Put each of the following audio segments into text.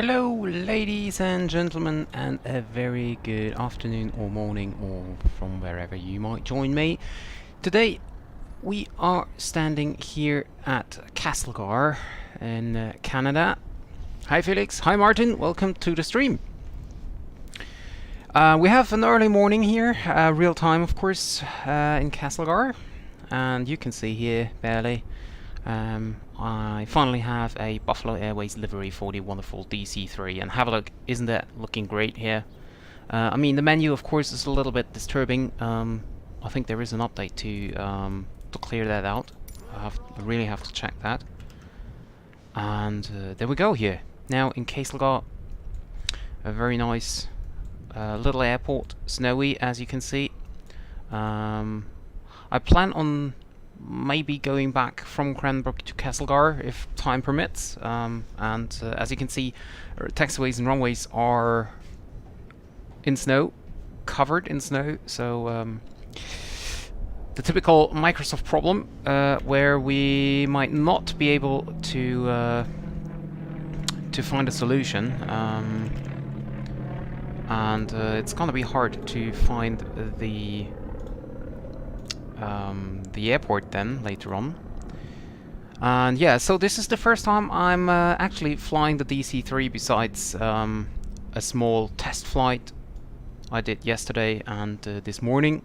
Hello, ladies and gentlemen, and a very good afternoon or morning, or from wherever you might join me. Today we are standing here at Castlegar in Canada. Hi Felix, hi Martin, welcome to the stream. We have an early morning here, real time of course, in Castlegar, and you can see here barely. I finally have a Buffalo Airways livery for the wonderful DC-3, and have a look, isn't that looking great here? I mean, the menu of course is a little bit disturbing. I think there is an update to clear that out. I really have to check that. And there we go here. Now in Castlegar, a very nice little airport, snowy as you can see. I plan on maybe going back from Cranbrook to Castlegar if time permits, and as you can see, taxiways and runways are in snow, covered in snow, so the typical Microsoft problem where we might not be able to find a solution, and it's gonna be hard to find the airport then later on. And yeah, so this is the first time I'm actually flying the DC-3 besides a small test flight I did yesterday and this morning.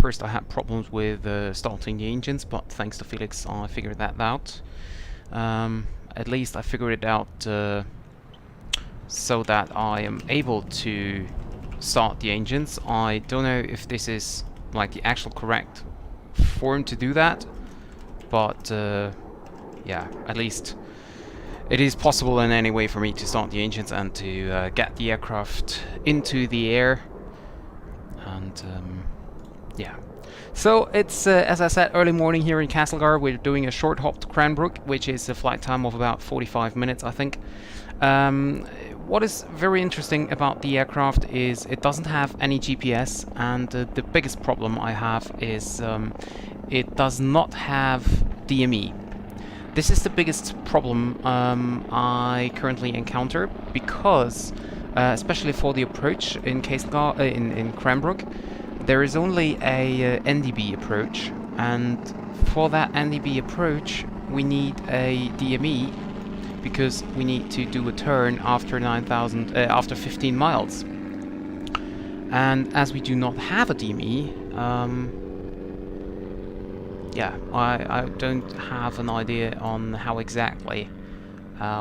First I had problems with starting the engines, but thanks to Felix I figured that out. At least I figured it out so that I am able to start the engines. I don't know if this is like the actual correct form to do that, but yeah, at least it is possible in any way for me to start the engines and to get the aircraft into the air. And yeah, so it's as I said, early morning here in Castlegar. We're doing a short hop to Cranbrook, which is a flight time of about 45 minutes I think. What is very interesting about the aircraft is it doesn't have any GPS, and the biggest problem I have is it does not have DME. This is the biggest problem I currently encounter, because especially for the approach in Castlegar, in Cranbrook, there is only a NDB approach, and for that NDB approach we need a DME, because we need to do a turn after 15 miles. And as we do not have a DME, yeah, I don't have an idea on how exactly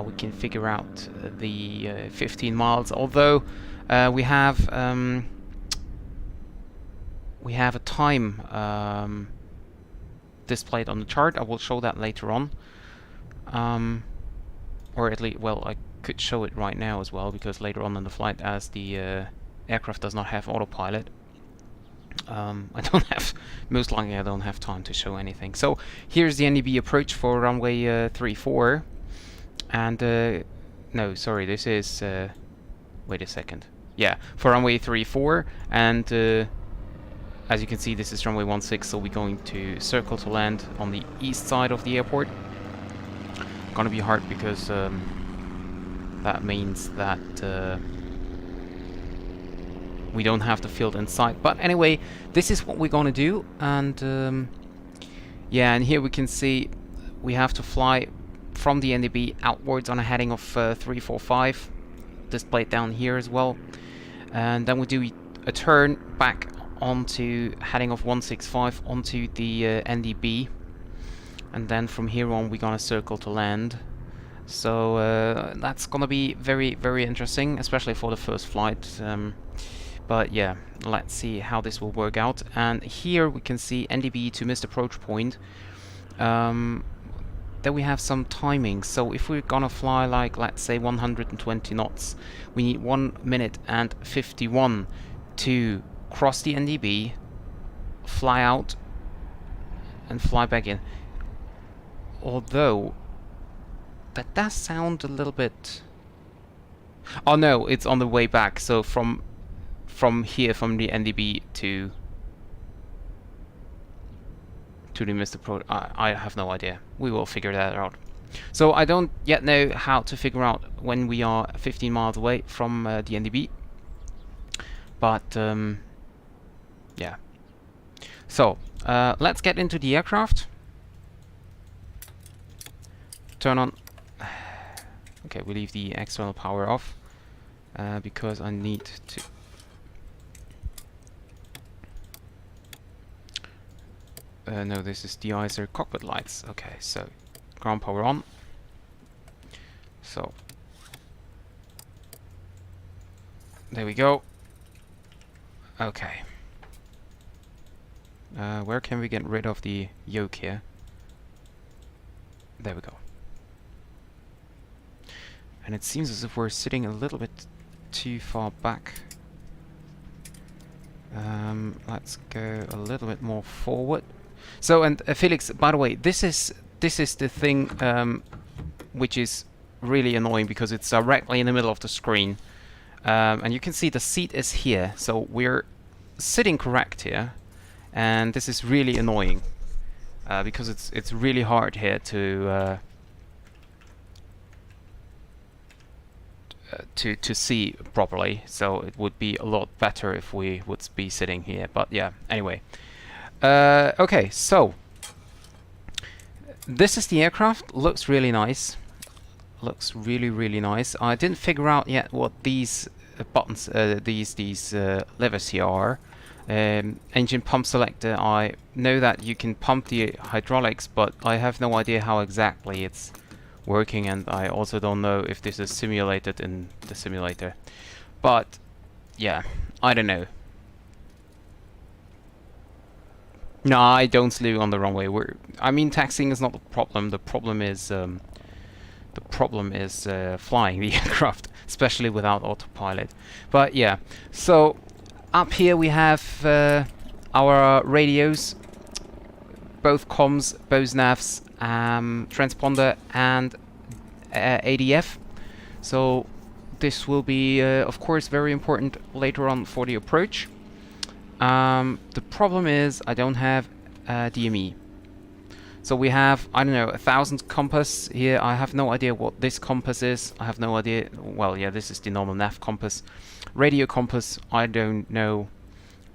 we can figure out the 15 miles, although we have a time displayed on the chart. I will show that later on. Or at least, well, I could show it right now as well, because later on in the flight, as the aircraft does not have autopilot, I don't have, most likely I don't have time to show anything. So here's the NDB approach for runway 34, and no, sorry, this is, wait a second, yeah, for runway 34, and as you can see, this is runway 16, so we're going to circle to land on the east side of the airport. Gonna be hard because that means that we don't have the field in sight. But anyway, this is what we're gonna do, and yeah, and here we can see we have to fly from the NDB outwards on a heading of 345, displayed down here as well, and then we do a turn back onto heading of 165 onto the NDB. And then from here on we're gonna circle to land. So that's gonna be very, very interesting, especially for the first flight. But yeah, let's see how this will work out. And here we can see NDB to missed approach point. Then we have some timing. So if we're gonna fly like, let's say 120 knots, we need 1 minute and 51 to cross the NDB, fly out, and fly back in. Although that does sound a little bit... Oh no, it's on the way back. So from here, from the NDB to the missed approach, I have no idea. We will figure that out. So I don't yet know how to figure out when we are 15 miles away from the NDB. But yeah. So let's get into the aircraft. Turn on. Okay, we leave the external power off because I need to. No, this is the ISO cockpit lights. Okay, so ground power on. So there we go. Okay. Where can we get rid of the yoke here? There we go. And it seems as if we're sitting a little bit too far back. Let's go a little bit more forward. So, and Felix, by the way, this is the thing which is really annoying because it's directly in the middle of the screen, and you can see the seat is here. So we're sitting correct here, and this is really annoying because it's really hard here to see properly. So it would be a lot better if we would be sitting here. But yeah, anyway. Okay, so this is the aircraft. Looks really nice. Looks really nice. I didn't figure out yet what these buttons, these levers here are. Engine pump selector. I know that you can pump the hydraulics, but I have no idea how exactly it's working, and I also don't know if this is simulated in the simulator. But yeah, I don't know. No, I don't sleep on the runway. I mean, taxiing is not the problem. The problem is flying the aircraft, especially without autopilot. But yeah, so up here we have our radios, both comms, both navs, transponder, and ADF. So this will be, of course, very important later on for the approach. The problem is I don't have DME. So we have, I don't know, 1,000 compass here. I have no idea what this compass is. I have no idea. Well, yeah, this is the normal nav compass. Radio compass, I don't know.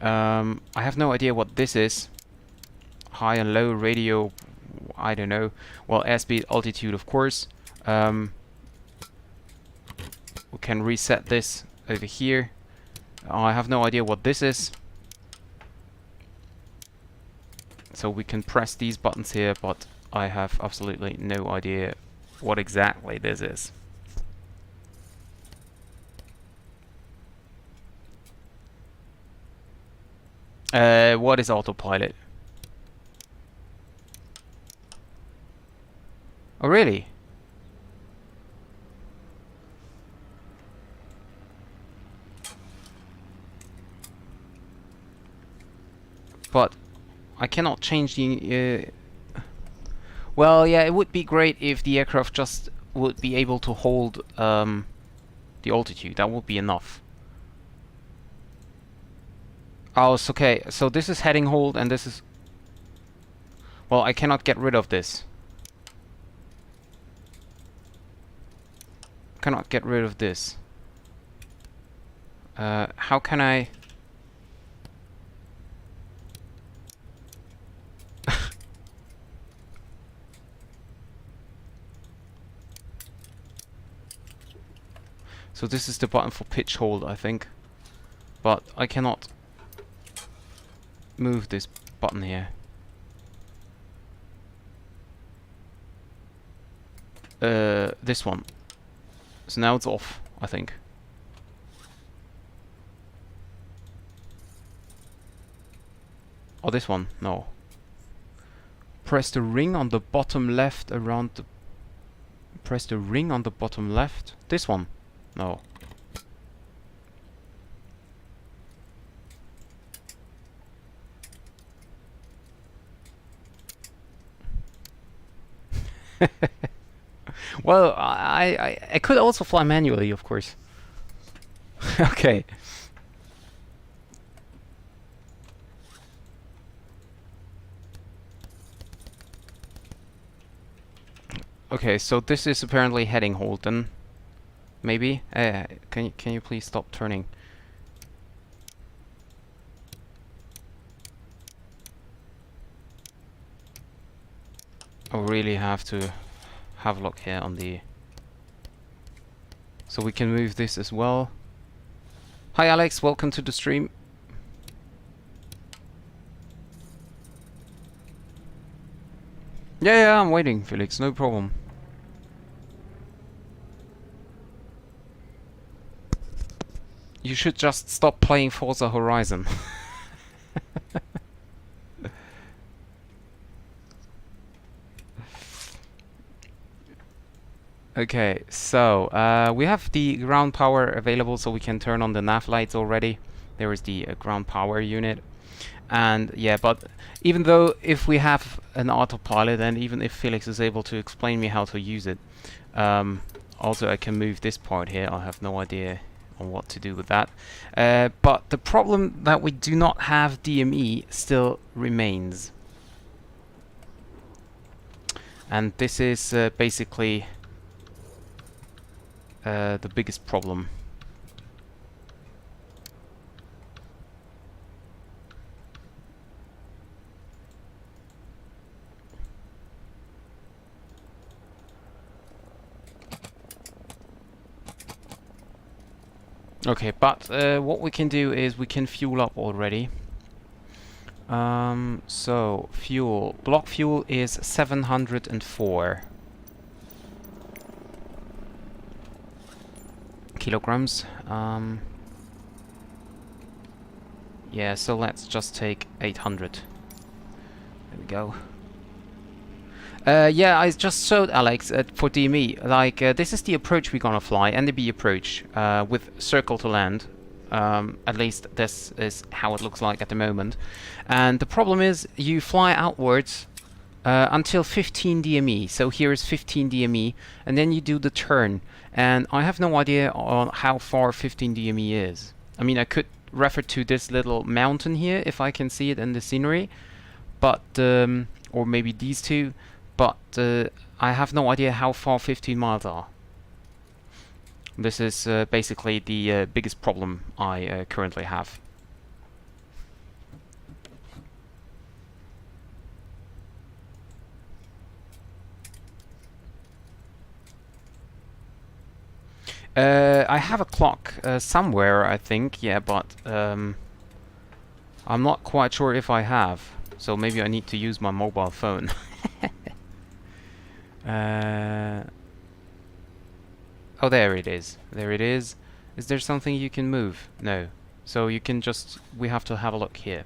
I have no idea what this is. High and low radio, I don't know. Well, airspeed, altitude, of course. We can reset this over here. I have no idea what this is. So we can press these buttons here, but I have absolutely no idea what exactly this is. What is autopilot? Oh, really? But I cannot change the... well, yeah, it would be great if the aircraft just would be able to hold the altitude. That would be enough. Oh, it's okay. So this is heading hold, and this is... well, I cannot get rid of this. Cannot get rid of this. How can I... So this is the button for pitch hold, I think. But I cannot move this button here. This one. So now it's off, I think. Oh, this one? No. Press the ring on the bottom left around the... press the ring on the bottom left. This one? No. Well, I could also fly manually, of course. Okay. Okay, so this is apparently heading Holton. Maybe? Can you please stop turning? I really have to have a look here on the... So we can move this as well. Hi Alex, welcome to the stream. Yeah, I'm waiting, Felix, no problem. You should just stop playing Forza Horizon. Okay, so we have the ground power available, so we can turn on the nav lights already. There is the ground power unit. And yeah, but even though if we have an autopilot, and even if Felix is able to explain me how to use it, also I can move this part here. I have no idea on what to do with that. But the problem that we do not have DME still remains. And this is basically the biggest problem. Okay, but what we can do is we can fuel up already. So fuel, block fuel is 704 kilograms. Yeah, so let's just take 800. There we go. Yeah, I just showed Alex for DME. Like, this is the approach we're gonna fly, NDB approach, with circle to land. At least this is how it looks like at the moment. And the problem is, you fly outwards until 15 DME. So here is 15 DME, and then you do the turn. And I have no idea on how far 15 DME is. I mean, I could refer to this little mountain here if I can see it in the scenery, but or maybe these two. But I have no idea how far 15 miles are. This is basically the biggest problem I currently have. I have a clock somewhere, I think, yeah, but I'm not quite sure if I have. So maybe I need to use my mobile phone. Oh, there it is. There it is. Is there something you can move? No. So you can just... We have to have a look here.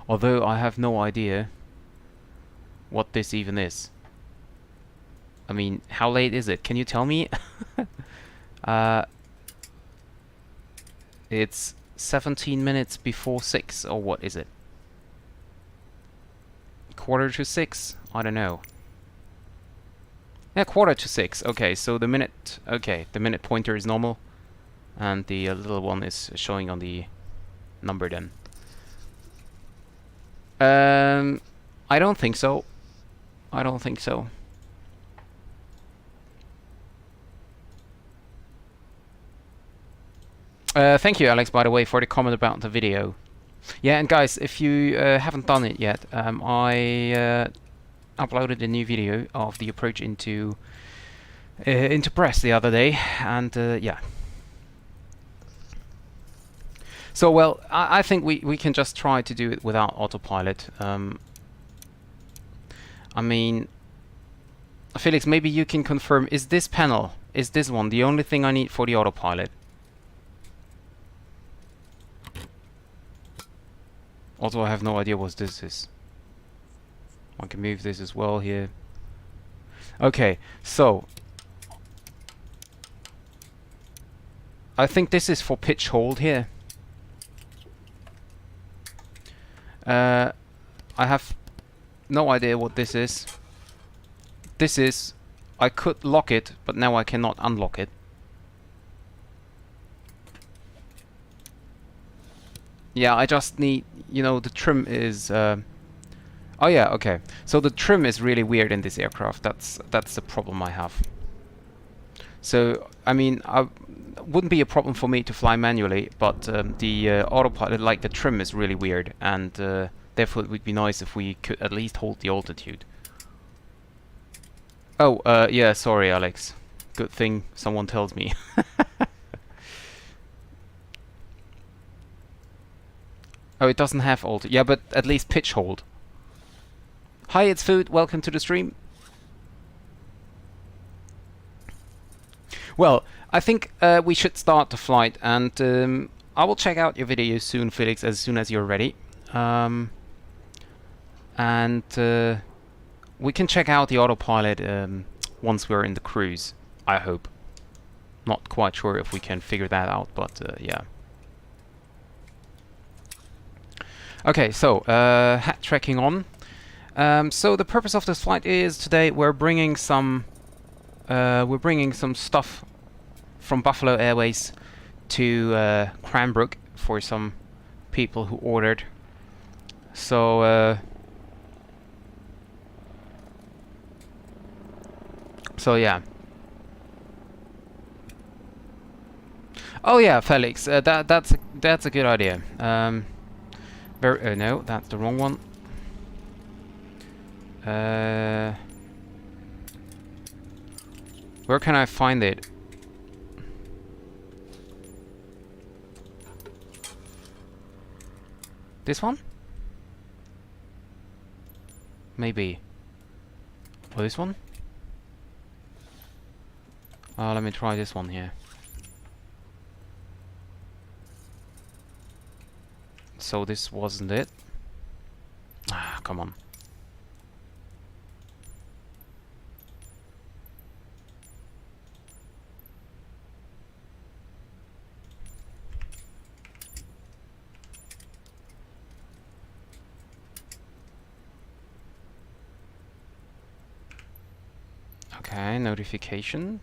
Although I have no idea what this even is. I mean, how late is it? Can you tell me? It's 17 minutes before 6, or what is it? Quarter to 6? I don't know. Yeah, quarter to 6. Okay, so the minute... Okay, the minute pointer is normal. And the little one is showing on the number then. I don't think so. I don't think so. Thank you, Alex, by the way, for the comment about the video. Yeah, and guys, if you haven't done it yet, I uploaded a new video of the approach into press the other day, and yeah. So, well, I think we can just try to do it without autopilot. I mean, Felix, maybe you can confirm, is this panel, is this one the only thing I need for the autopilot? Also, I have no idea what this is. I can move this as well here. Okay, so I think this is for pitch hold here. I have no idea what this is. This is... I could lock it, but now I cannot unlock it. Yeah, I just need, you know, the trim is... Oh yeah, okay. So the trim is really weird in this aircraft. That's the problem I have. So, I mean, wouldn't be a problem for me to fly manually, but the autopilot, like the trim is really weird, and therefore it would be nice if we could at least hold the altitude. Oh, yeah, sorry, Alex. Good thing someone tells me. Oh, it doesn't have altitude. Yeah, but at least pitch hold. Hi, it's Food. Welcome to the stream. Well, I think we should start the flight, and I will check out your video soon, Felix, as soon as you're ready. And we can check out the autopilot once we're in the cruise, I hope. Not quite sure if we can figure that out, but yeah. Okay, so hat tracking on. So the purpose of this flight is today we're bringing some stuff from Buffalo Airways to Cranbrook for some people who ordered. So yeah. Oh yeah, Felix, that's a good idea. No, that's the wrong one. Where can I find it? This one? Maybe. Or this one? Let me try this one here. So this wasn't it. Ah, come on. Okay, notification.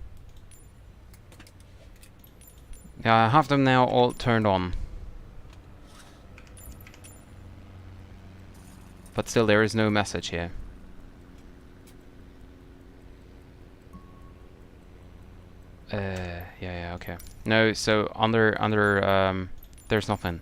Yeah, I have them now all turned on. But still, there is no message here. Yeah, okay. No, so under there's nothing.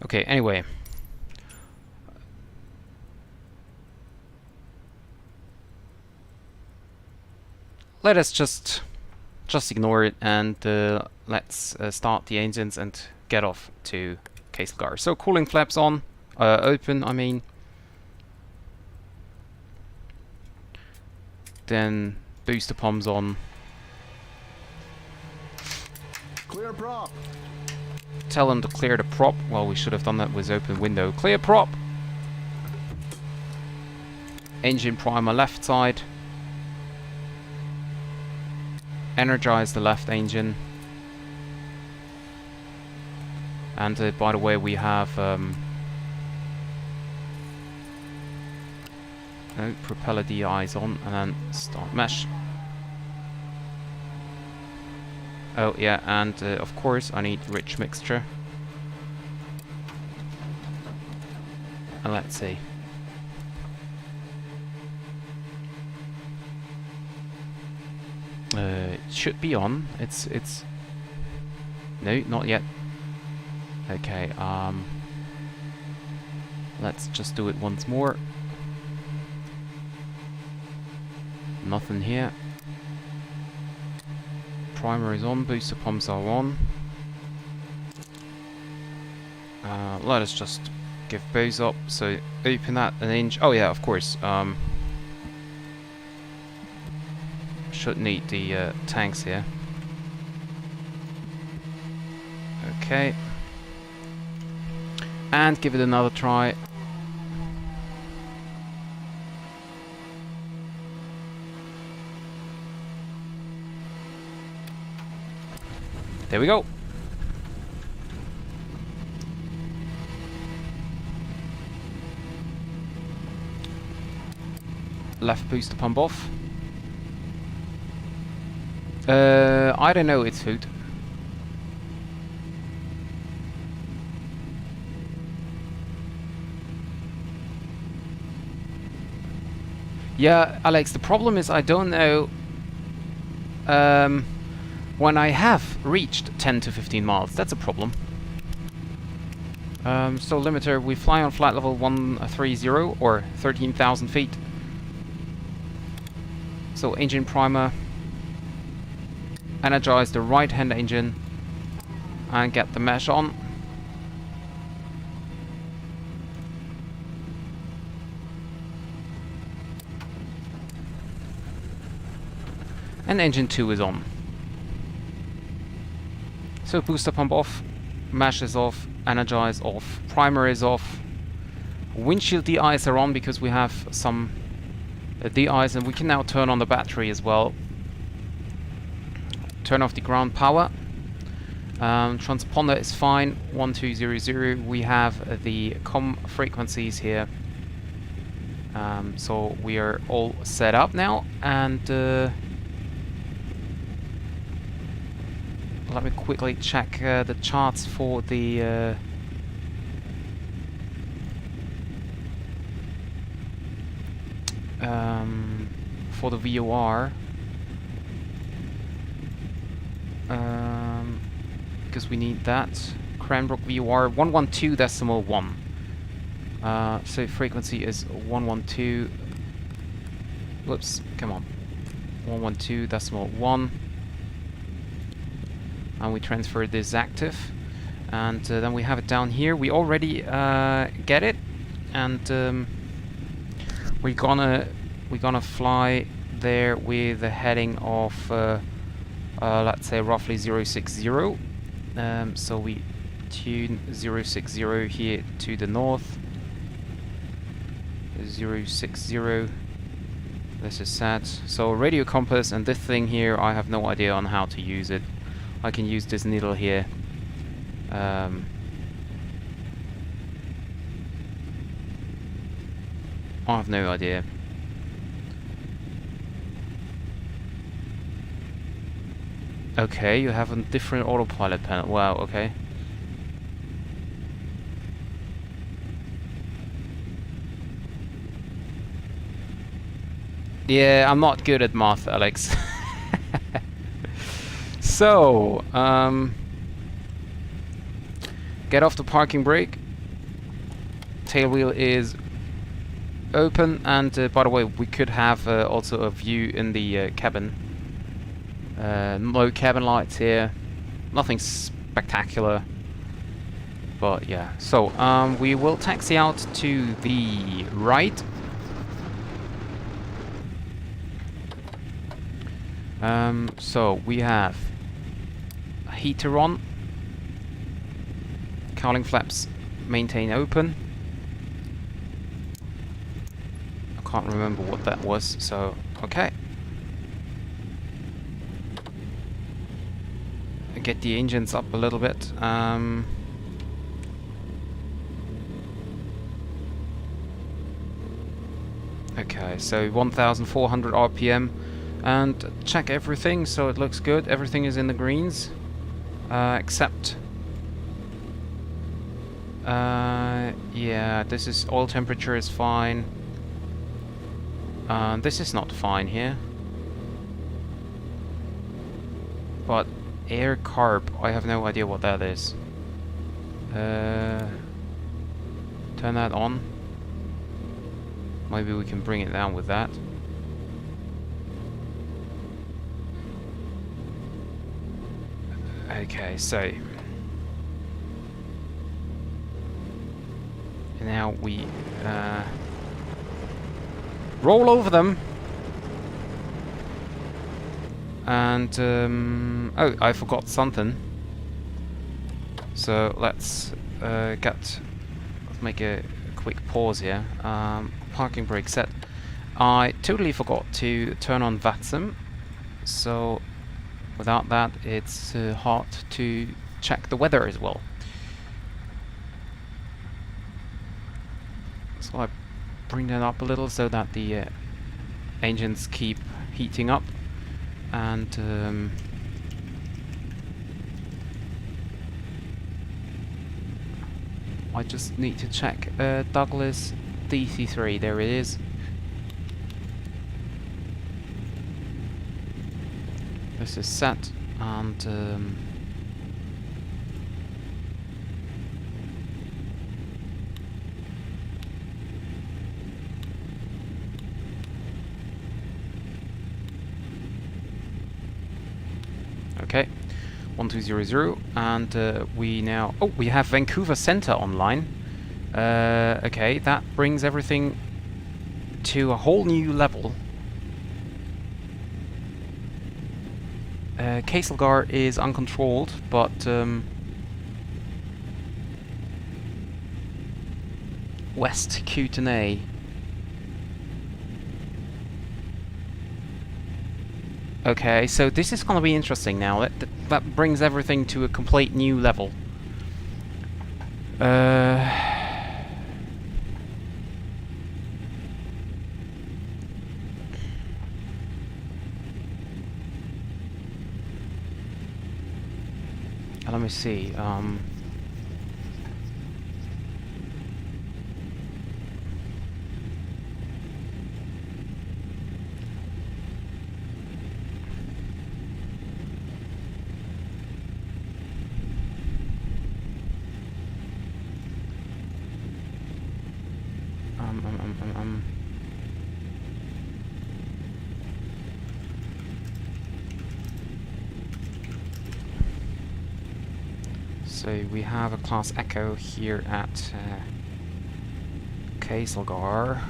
Okay, anyway. Let us just ignore it, and let's start the engines and get off to Castlegar. So cooling flaps on, open, I mean. Then booster pumps on. Clear prop. Tell them to clear the prop. Well, we should have done that with open window. Clear prop. Engine primer left side. Energize the left engine. And by the way, we have no, propeller DIs on, and then start mesh. Oh yeah, and of course I need rich mixture. And let's see. It should be on. It's no, not yet. Okay, let's just do it once more. Nothing here. Primer is on, booster pumps are on. Let us just give both up. So open that an inch. Oh yeah, of course. Should need the tanks here. Okay. And give it another try. There we go. Left booster pump off. I don't know, it's food. Yeah, Alex, the problem is I don't know when I have reached 10 to 15 miles. That's a problem. So limiter, we fly on flight level 130 or 13,000 feet. So engine primer. Energize the right hand engine and get the mesh on. And engine 2 is on. So booster pump off, mesh is off, energize off, primer is off. Windshield DIs are on because we have some DIs, and we can now turn on the battery as well. Turn off the ground power. Transponder is fine, 1200. We have the COM frequencies here. So we are all set up now, and let me quickly check the charts for the VOR, because we need that. Cranbrook VOR 112.1. So frequency is 112. Whoops, come on. 112.1. And we transfer this active, and then we have it down here. We already get it, and we're gonna fly there with a heading of let's say roughly 060. So we tune 060 here to the north. 060. This is set. So radio compass, and this thing here, I have no idea on how to use it. I can use this needle here. I have no idea. Okay, you have a different autopilot panel. Wow, okay. Yeah, I'm not good at math, Alex. So, get off the parking brake. Tail wheel is open, and by the way, we could have also a view in the cabin. No cabin lights here, nothing spectacular, but yeah. So we will taxi out to the right. So we have a heater on, cowling flaps maintain open. I can't remember what that was, so okay. Get the engines up a little bit. Okay, so 1400 RPM, and check everything, so it looks good. Everything is in the greens, except yeah, this is oil temperature is fine. This is not fine here, but air carb, I have no idea what that is. Turn that on. Maybe we can bring it down with that. Okay, so now we roll over them. And oh, I forgot something. So let's make a quick pause here. Parking brake set. I totally forgot to turn on VATSIM. So Without that, it's hard to check the weather as well. So I bring that up a little so that the engines keep heating up, and I just need to check Douglas DC-3. There it is. This is set, and okay, 1200, and we now... Oh, we have Vancouver Centre online. Okay, that brings everything to a whole new level. Castlegar is uncontrolled, but West Kootenay. Okay, so this is going to be interesting now. That brings everything to a complete new level. Let me see. So we have a class Echo here at Castlegar.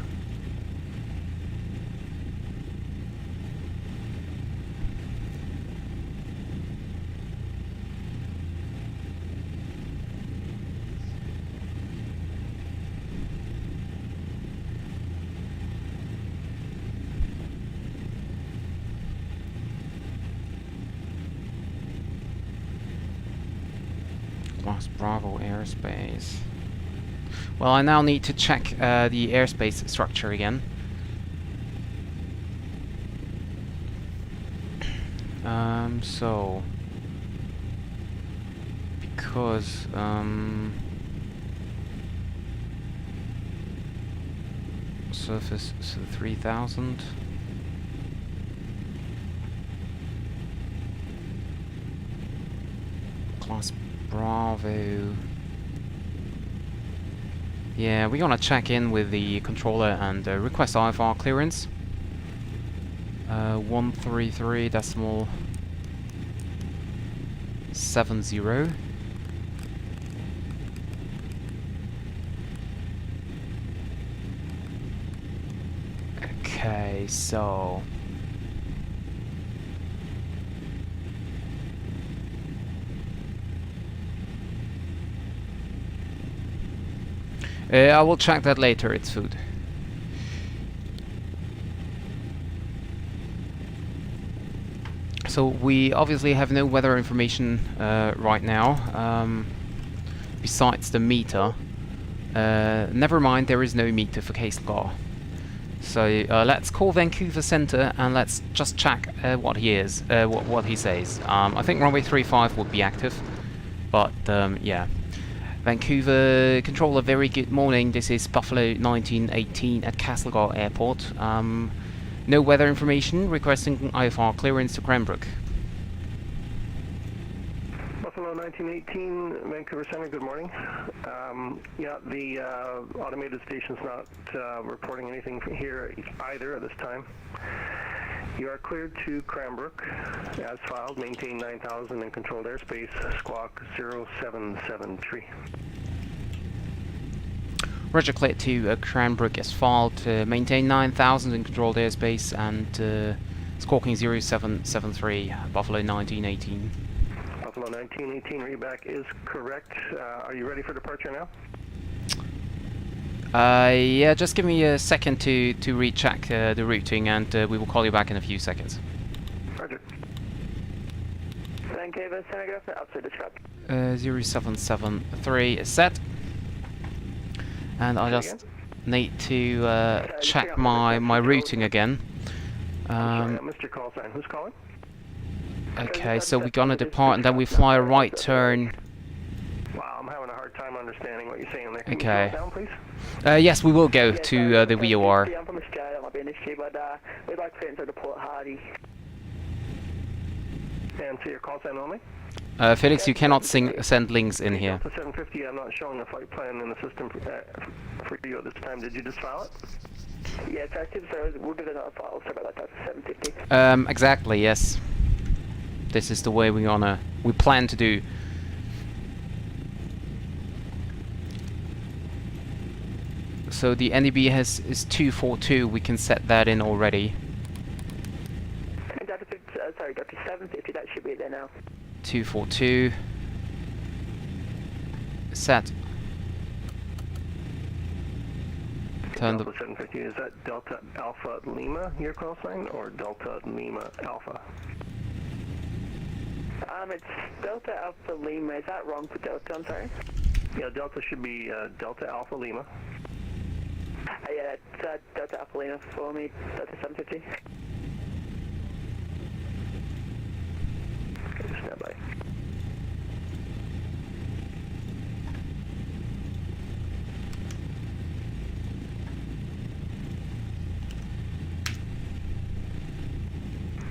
Bravo airspace. Well, I now need to check the airspace structure again. So because surface 3000. Class Bravo. Yeah, we're gonna check in with the controller and request IFR clearance. 133.70. Okay, so I will check that later. It's food. So we obviously have no weather information right now, besides the meter. Never mind, there is no meter for Castlegar. So let's call Vancouver Centre and let's just check what he is, what he says. I think runway 35 would be active, but yeah. Vancouver controller, very good morning. This is Buffalo 1918 at Castlegar Airport. No weather information, requesting IFR clearance to Cranbrook. Buffalo 1918, Vancouver Centre, good morning. Yeah, the automated station's not reporting anything from here either at this time. You are cleared to Cranbrook, as filed, maintain 9000 in controlled airspace, squawk 0773. Roger, cleared to Cranbrook as filed, maintain 9000 in controlled airspace and squawking 0773, Buffalo 1918. Buffalo 1918, readback is correct. Are you ready for departure now? Yeah, just give me a second to recheck the routing, and we will call you back in a few seconds. Roger. Vancouver, Center, absolute describe. 0773 is set. And I just need to check my routing again. Sorry, I missed your call sign. Who's calling? Okay, so we're gonna depart and then we fly a right turn. Wow, I'm having a hard time understanding what you're saying there. Can Okay. you slow it down, please? Yes, we will go to the VOR. I'm from Australia, that might be an issue, but we'd like to enter the Port Hardy. And so your call sign only? Felix, you cannot send links in here. Delta 750, I'm not showing a flight plan in the system for you at this time. Did you just file it? Yeah, so we'll give it another file. Sorry about that, 750. Exactly, yes. This is the way we plan to do. So the NEB is 242, we can set that in already. And Dr. 750, that should be there now. 242. Set. Turn the... Delta 750, is that Delta Alpha Lima, your call sign, or Delta Lima Alpha? It's Delta Alpha Lima. Is that wrong for Delta? I'm sorry? Yeah, Delta should be Delta Alpha Lima. Yeah, that's Delta Alpha Lima for me, Delta 750. Okay, stand by.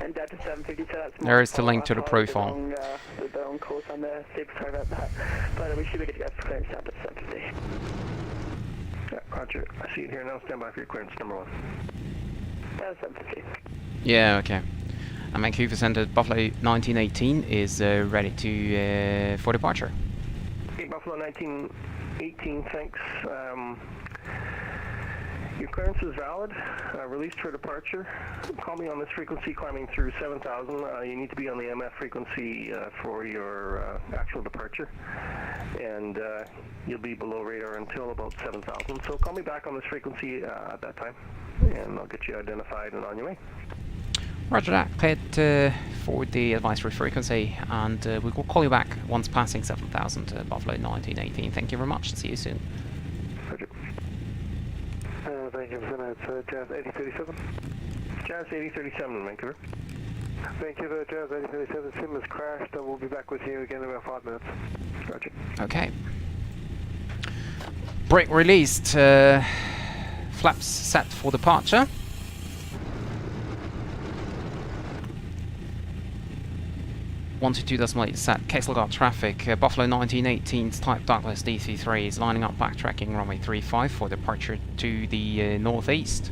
And Delta 750, so that's There is the link to the profile. The wrong course on there. Super sorry about that. But we should be good to go for clearance down to 750. Yeah, roger. I see it here now. Stand by for your clearance, number 1. Delta 750. Yeah, okay. And Vancouver Center Buffalo 1918 is ready to for departure. Okay, Buffalo 1918, thanks. Your clearance is valid, released for departure. Call me on this frequency climbing through 7,000. You need to be on the MF frequency for your actual departure. And you'll be below radar until about 7,000. So call me back on this frequency at that time, and I'll get you identified and on your way. Roger that. Cleared for the advisory frequency, and we will call you back once passing 7,000 Buffalo 1918. Thank you very much, and see you soon. Roger. Thank you, it's Jazz 8037. Jazz 8037 in Vancouver. Thank you, Jazz 8037. Sim has crashed, and we'll be back with you again in about 5 minutes. Roger. Okay. Brake released. Flaps set for departure. One to 2.8 set. Castlegar traffic. Buffalo 1918's Type Douglas DC-3 is lining up backtracking runway 35 for departure to the northeast.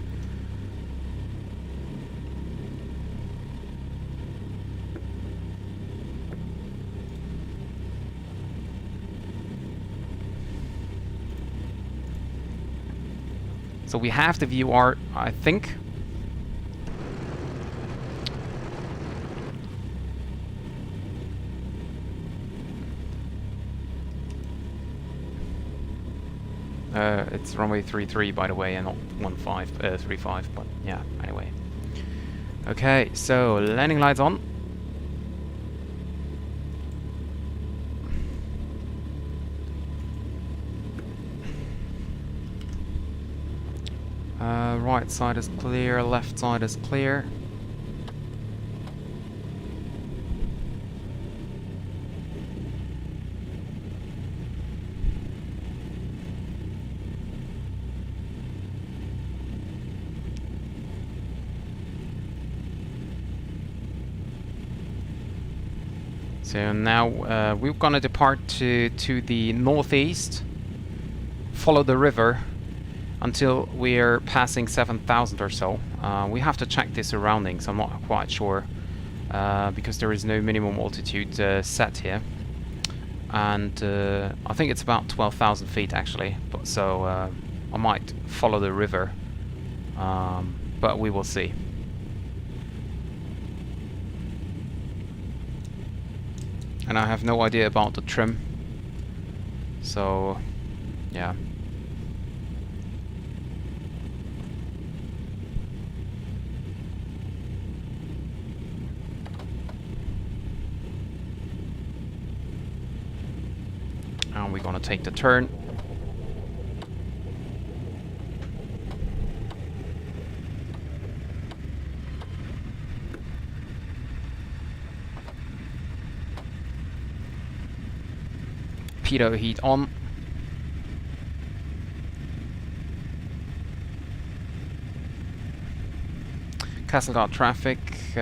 So we have the VOR, I think. It's runway 33 by the way, and not 35, but yeah, anyway. Okay, so landing lights on. Right side is clear, left side is clear. So now we're gonna depart to the northeast, follow the river until we're passing 7,000 or so. We have to check the surroundings, I'm not quite sure, because there is no minimum altitude set here. And I think it's about 12,000 feet actually, but so I might follow the river, but we will see. And I have no idea about the trim, so yeah. And we're gonna take the turn. Pitot heat on. Castlegar traffic,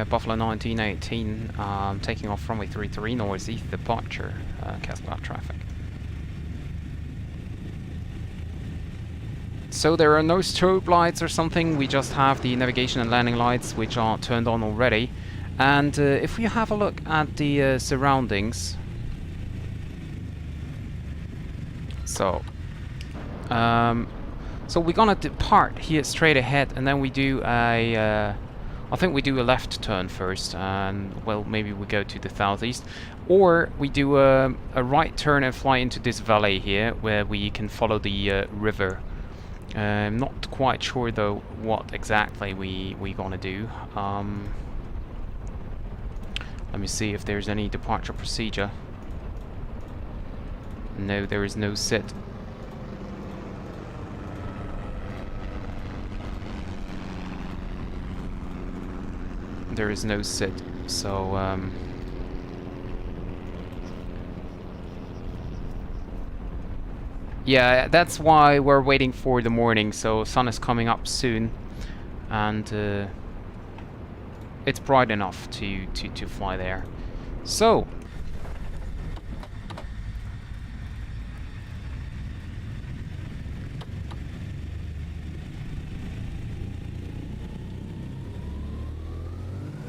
Buffalo 1918, taking off runway 33 northeast departure, Castlegar traffic. So there are no strobe lights or something, we just have the navigation and landing lights which are turned on already. And if we have a look at the surroundings, so we're gonna depart here straight ahead, and then we do a I think we do a left turn first, and well, maybe we go to the southeast, or we do a right turn and fly into this valley here where we can follow the river. I'm not quite sure though what exactly we gonna do. Let me see if there's any departure procedure. No, there is no sit. There is no sit, so yeah, that's why we're waiting for the morning. So sun is coming up soon, and it's bright enough to fly there. So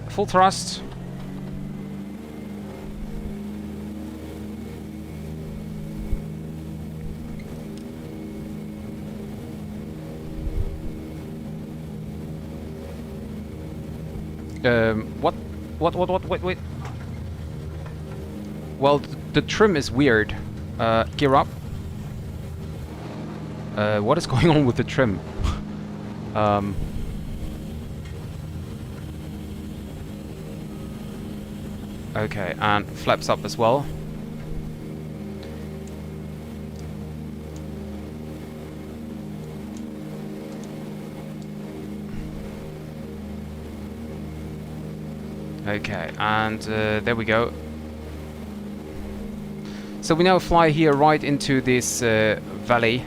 full thrust. What, wait. Well, the trim is weird. Gear up. What is going on with the trim? Okay, and flaps up as well. Okay, and there we go. So we now fly here right into this valley.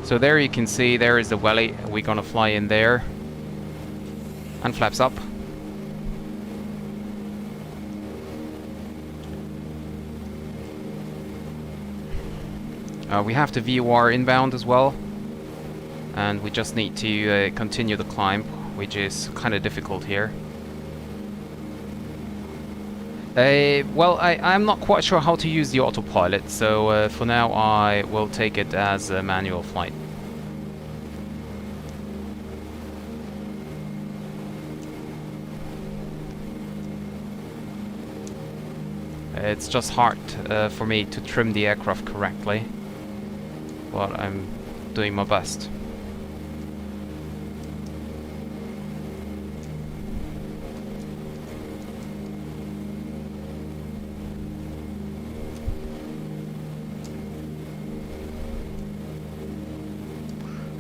So there you can see, there is the valley. We're gonna fly in there. And flaps up. We have the VOR inbound as well. And we just need to continue the climb, which is kind of difficult here. Well, I'm not quite sure how to use the autopilot, so for now I will take it as a manual flight. It's just hard for me to trim the aircraft correctly, but I'm doing my best.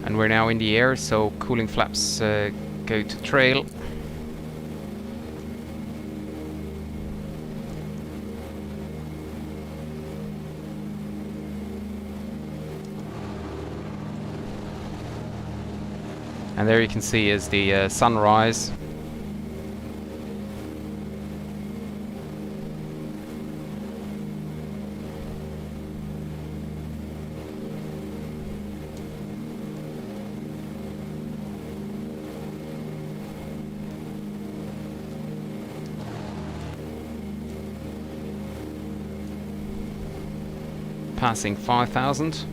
And we're now in the air, so cooling flaps go to trail. And there you can see is the sunrise. Passing 5,000.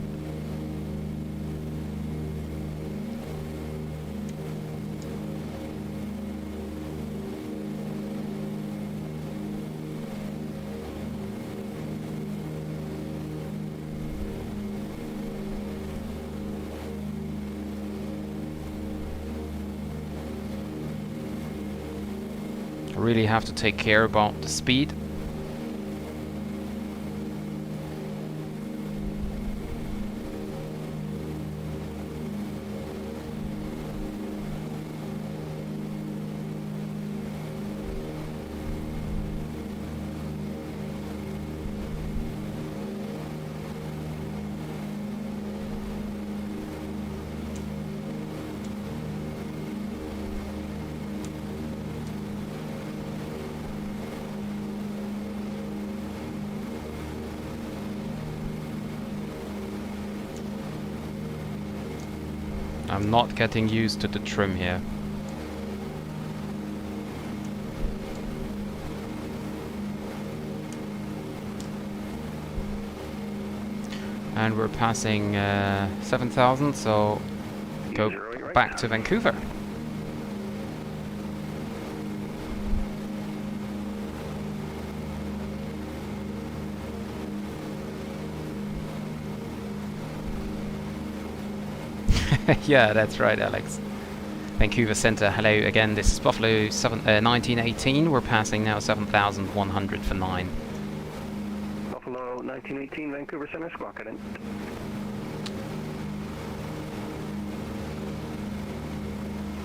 I really have to take care about the speed. I'm not getting used to the trim here. And we're passing 7,000, so go back to Vancouver. Yeah, that's right, Alex. Vancouver Centre, hello again. This is Buffalo 1918. We're passing now 7,100 for 9. Buffalo 1918, Vancouver Centre, squawk it in.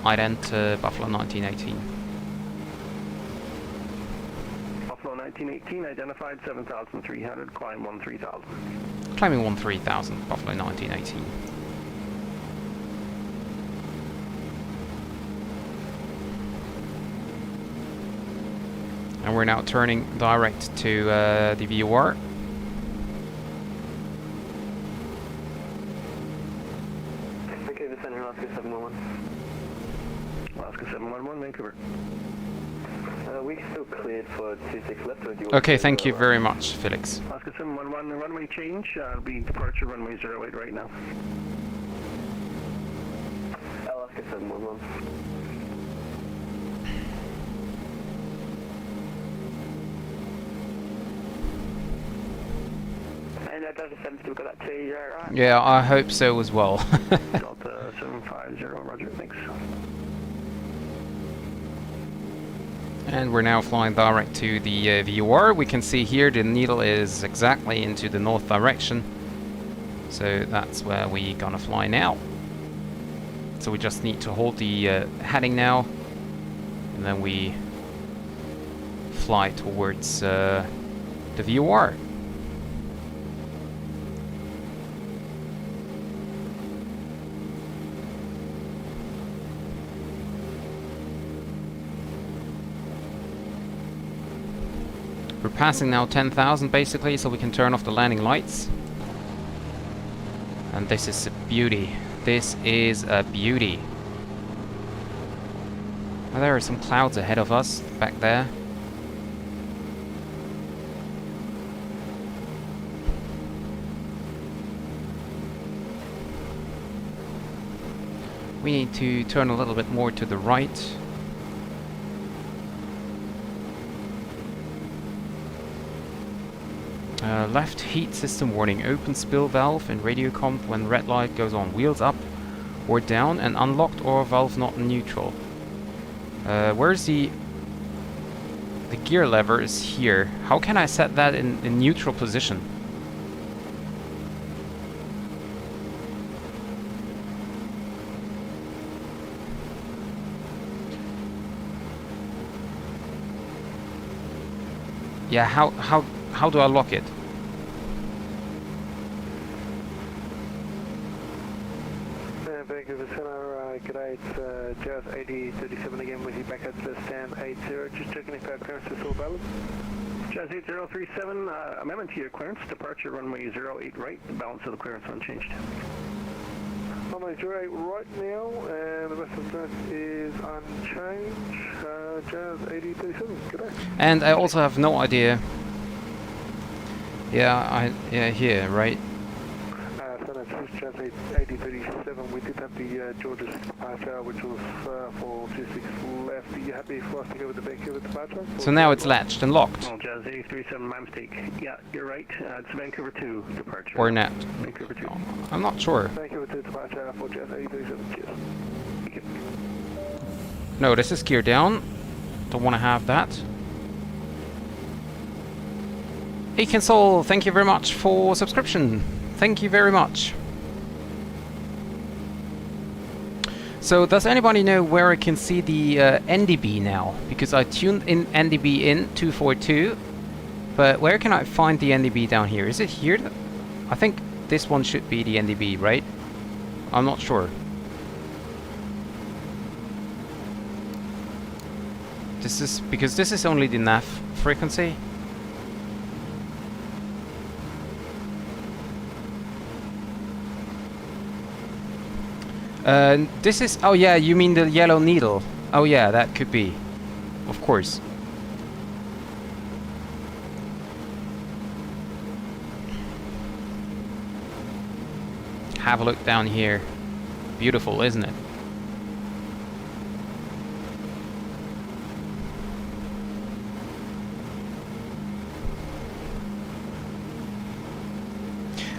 Ident Buffalo 1918. Buffalo 1918, identified 7,300, climb 13,000. Climbing 13,000, Buffalo 1918. And we're now turning direct to the VOR. Vancouver Centre, Alaska 711. Alaska 711, Vancouver. We still cleared for 26 left, or do you want Okay, to thank you very much, Felix. Alaska 711, the runway change. It'll be departure runway 08 right now. Alaska 711. And Delta 7 still got that T, right? Yeah, I hope so as well. Delta 750, roger, thanks. And we're now flying direct to the VOR. We can see here the needle is exactly into the north direction. So that's where we're gonna fly now. So we just need to hold the heading now. And then we fly towards the VOR. We're passing now 10,000 basically, so we can turn off the landing lights. And this is a beauty. This is a beauty. Well, there are some clouds ahead of us, back there. We need to turn a little bit more to the right. Left heat system warning. Open spill valve and radio comp when red light goes on. Wheels up or down and unlocked or valve not in neutral. Where's the gear lever is here. How can I set that in neutral position? Yeah, how do I lock it? Vancouver Centre, g'day, it's Jazz AD37 again with you back at the stand 80. Just checking if our clearance is still valid. Jazz 8037, amendment to your clearance, departure runway 08 right, the balance of the clearance unchanged. Runway 08 right now, and the rest of the clearance is unchanged. Jazz AD37, g'day. And I also have no idea. Yeah, here, right? So that's Jazz AD37. We did have the Georgia departure, which was for 26 left. Are you happy for us to go with the Vancouver departure? So now it's latched and locked. Oh, Jazz 8037, my mistake. Yeah, you're right. It's Vancouver 2 departure. Or not. Vancouver 2. I'm not sure. Vancouver 2 departure for Jazz AD37. Cheers. No, this is gear down. Don't want to have that. Ekinsol, thank you very much for subscription. Thank you very much. So does anybody know where I can see the NDB now? Because I tuned in NDB in 242, but where can I find the NDB down here? Is it here? I think this one should be the NDB, right? I'm not sure. This is because this is only the nav frequency. This is... Oh yeah, you mean the yellow needle. Oh yeah, that could be. Of course. Have a look down here. Beautiful, isn't it?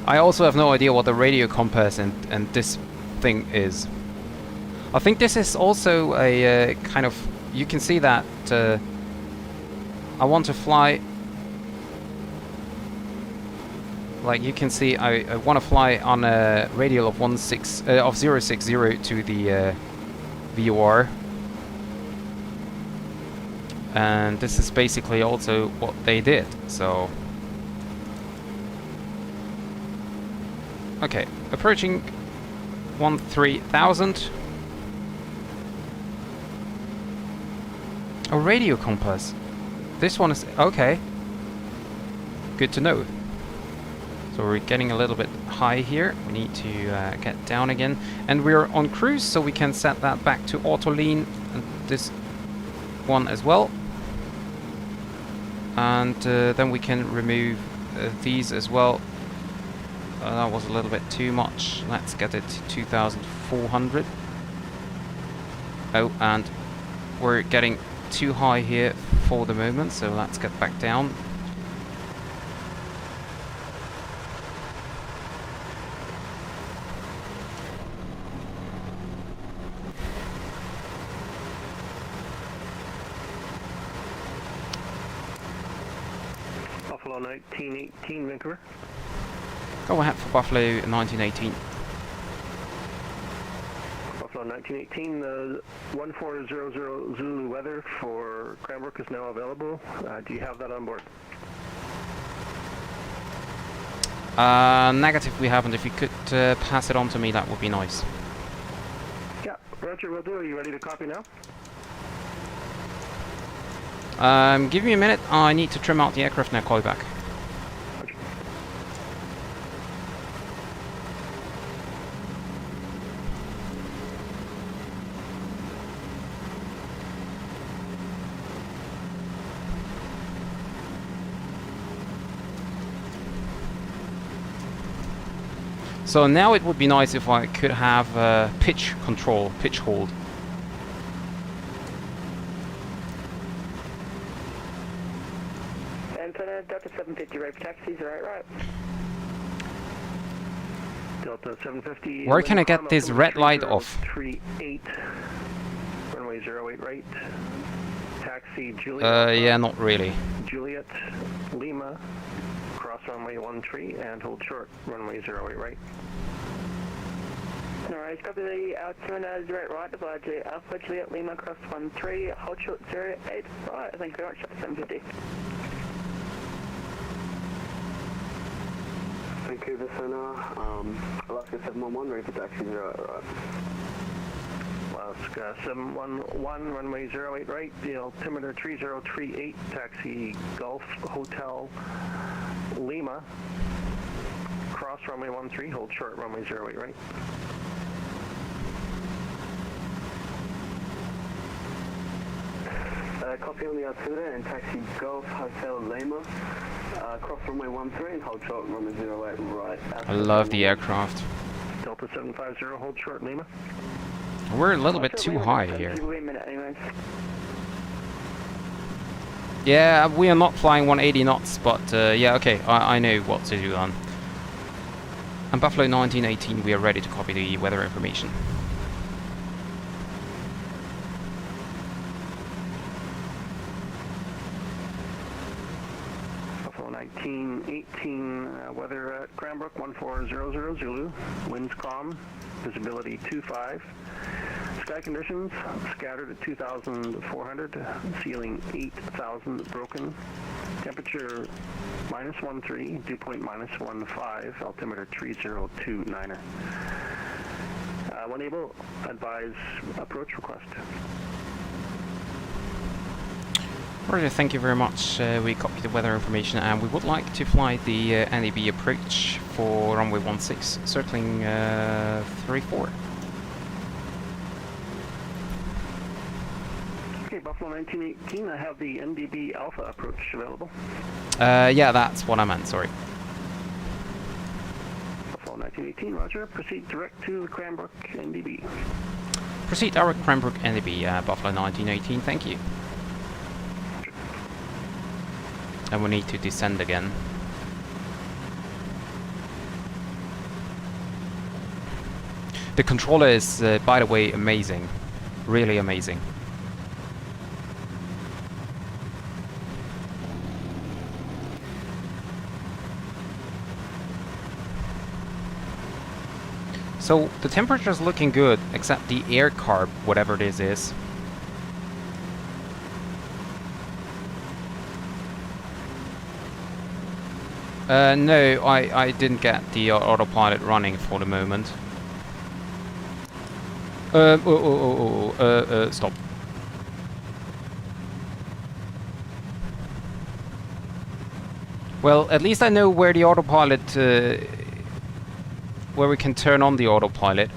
I also have no idea what the radio compass and this thing is. I think this is also a kind of... You can see that I want to fly... Like you can see, I want to fly on a radial of 060 to the VOR. And this is basically also what they did, so... Okay, approaching 13,000. A radio compass. This one is... Okay. Good to know. So we're getting a little bit high here. We need to get down again. And we're on cruise, so we can set that back to auto lean. And this one as well. And then we can remove these as well. That was a little bit too much. Let's get it to 2,400. Oh, and we're getting too high here for the moment, so let's get back down. Buffalo 1918, Vancouver. Go ahead for Buffalo 1918. Buffalo 1918, the 1400 Zulu weather for Cranbrook is now available. Do you have that on board? Negative, we haven't. If you could pass it on to me, that would be nice. Yeah, Roger, will do. Are you ready to copy now? Give me a minute. I need to trim out the aircraft and I'll call you back. So now it would be nice if I could have pitch control, pitch hold. Antenna, Delta 750 right for taxis, right. Delta 750. Where can I get this red light off? 38, runway 08 right. Taxi Juliet. Yeah, not really. Juliet, Lima, cross runway 13 and hold short, runway 08 right. Alright, copy the altimeter 08 right, divide to Alpha Juliet Lima, cross 13, hold short 08 right. Thank you very much, 750. Vancouver Center, Alaska 711, ready for taxi 08 right. Alaska 711, runway 08 right, the altimeter 3038, taxi Gulf Hotel Lima, cross runway 13, hold short, runway 08 right. Copy on the altimeter and taxi Gulf Hotel Lima, cross runway 13 and hold short, runway 08 right. I love the aircraft. Delta 750, hold short, Lima. We're a little bit too high here. Yeah, we are not flying 180 knots, but yeah, okay, I know what to do then. And Buffalo 1918, we are ready to copy the weather information. 1918 weather at Cranbrook 1400 Zulu, winds calm, visibility 25. Sky conditions scattered at 2,400, ceiling 8,000 broken. Temperature -13, dew point -15, altimeter 3029er. When able, advise approach request. Roger, thank you very much. We copy the weather information and we would like to fly the NAB approach for runway 16, circling 34. Okay, Buffalo 1918, I have the NDB Alpha approach available. Yeah, that's what I meant, sorry. Buffalo 1918, roger. Proceed direct to Cranbrook NDB. Proceed direct Cranbrook NAB, Buffalo 1918, thank you. And we need to descend again. The controller is, by the way, amazing. Really amazing. So the temperature is looking good, except the air carb, whatever this is. No, I didn't get the autopilot running for the moment. Stop. Well, at least I know where the autopilot, where we can turn on the autopilot.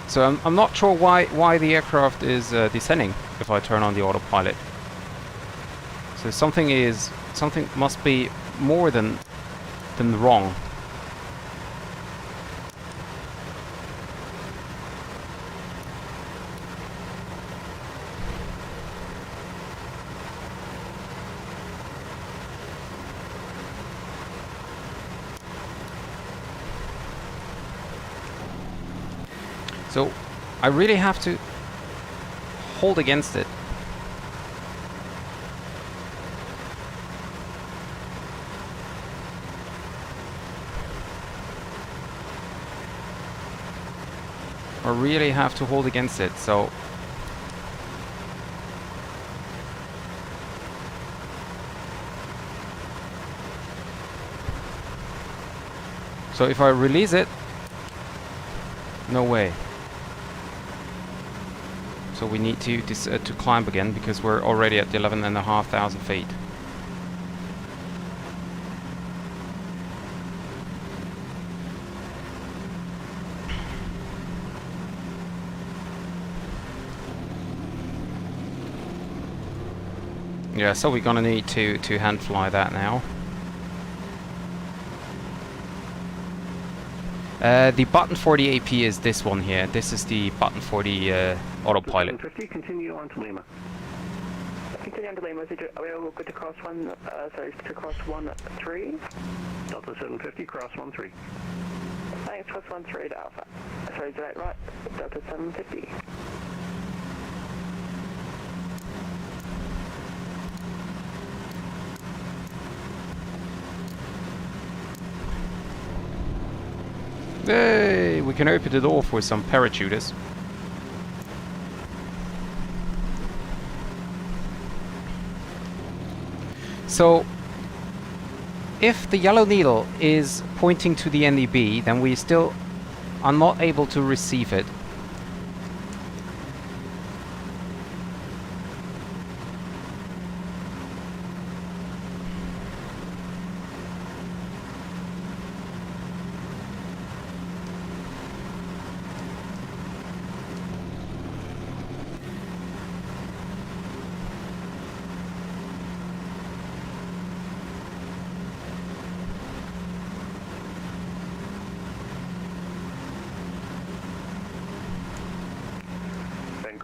So I'm not sure why the aircraft is descending if I turn on the autopilot. So something must be more than wrong. So I really have to hold against it. I really have to hold against it, so if I release it, no way. So we need to climb again because we're already at 11,500 feet. Yeah, so we're gonna need to hand fly that now. The button for the AP is this one here. This is the button for the autopilot. 750, continue on to Lima. Continue on to Lima, are we all good to cross 13? Delta 750, cross 13. Thanks, cross 13 to Alpha. Sorry, direct right, Delta 750. Hey, we can open the door for some parachuters. So, if the yellow needle is pointing to the NEB, then we still are not able to receive it.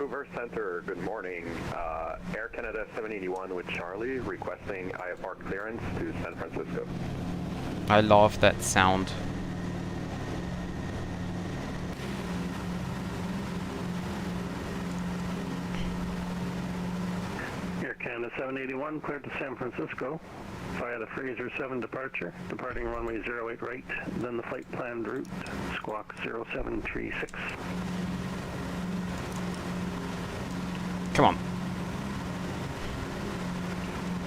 Vancouver Center, good morning. Air Canada 781 with Charlie requesting IFR clearance to San Francisco. I love that sound. Air Canada 781 cleared to San Francisco via the Fraser 7 departure, departing runway 08 right, then the flight planned route, squawk 0736. Come on.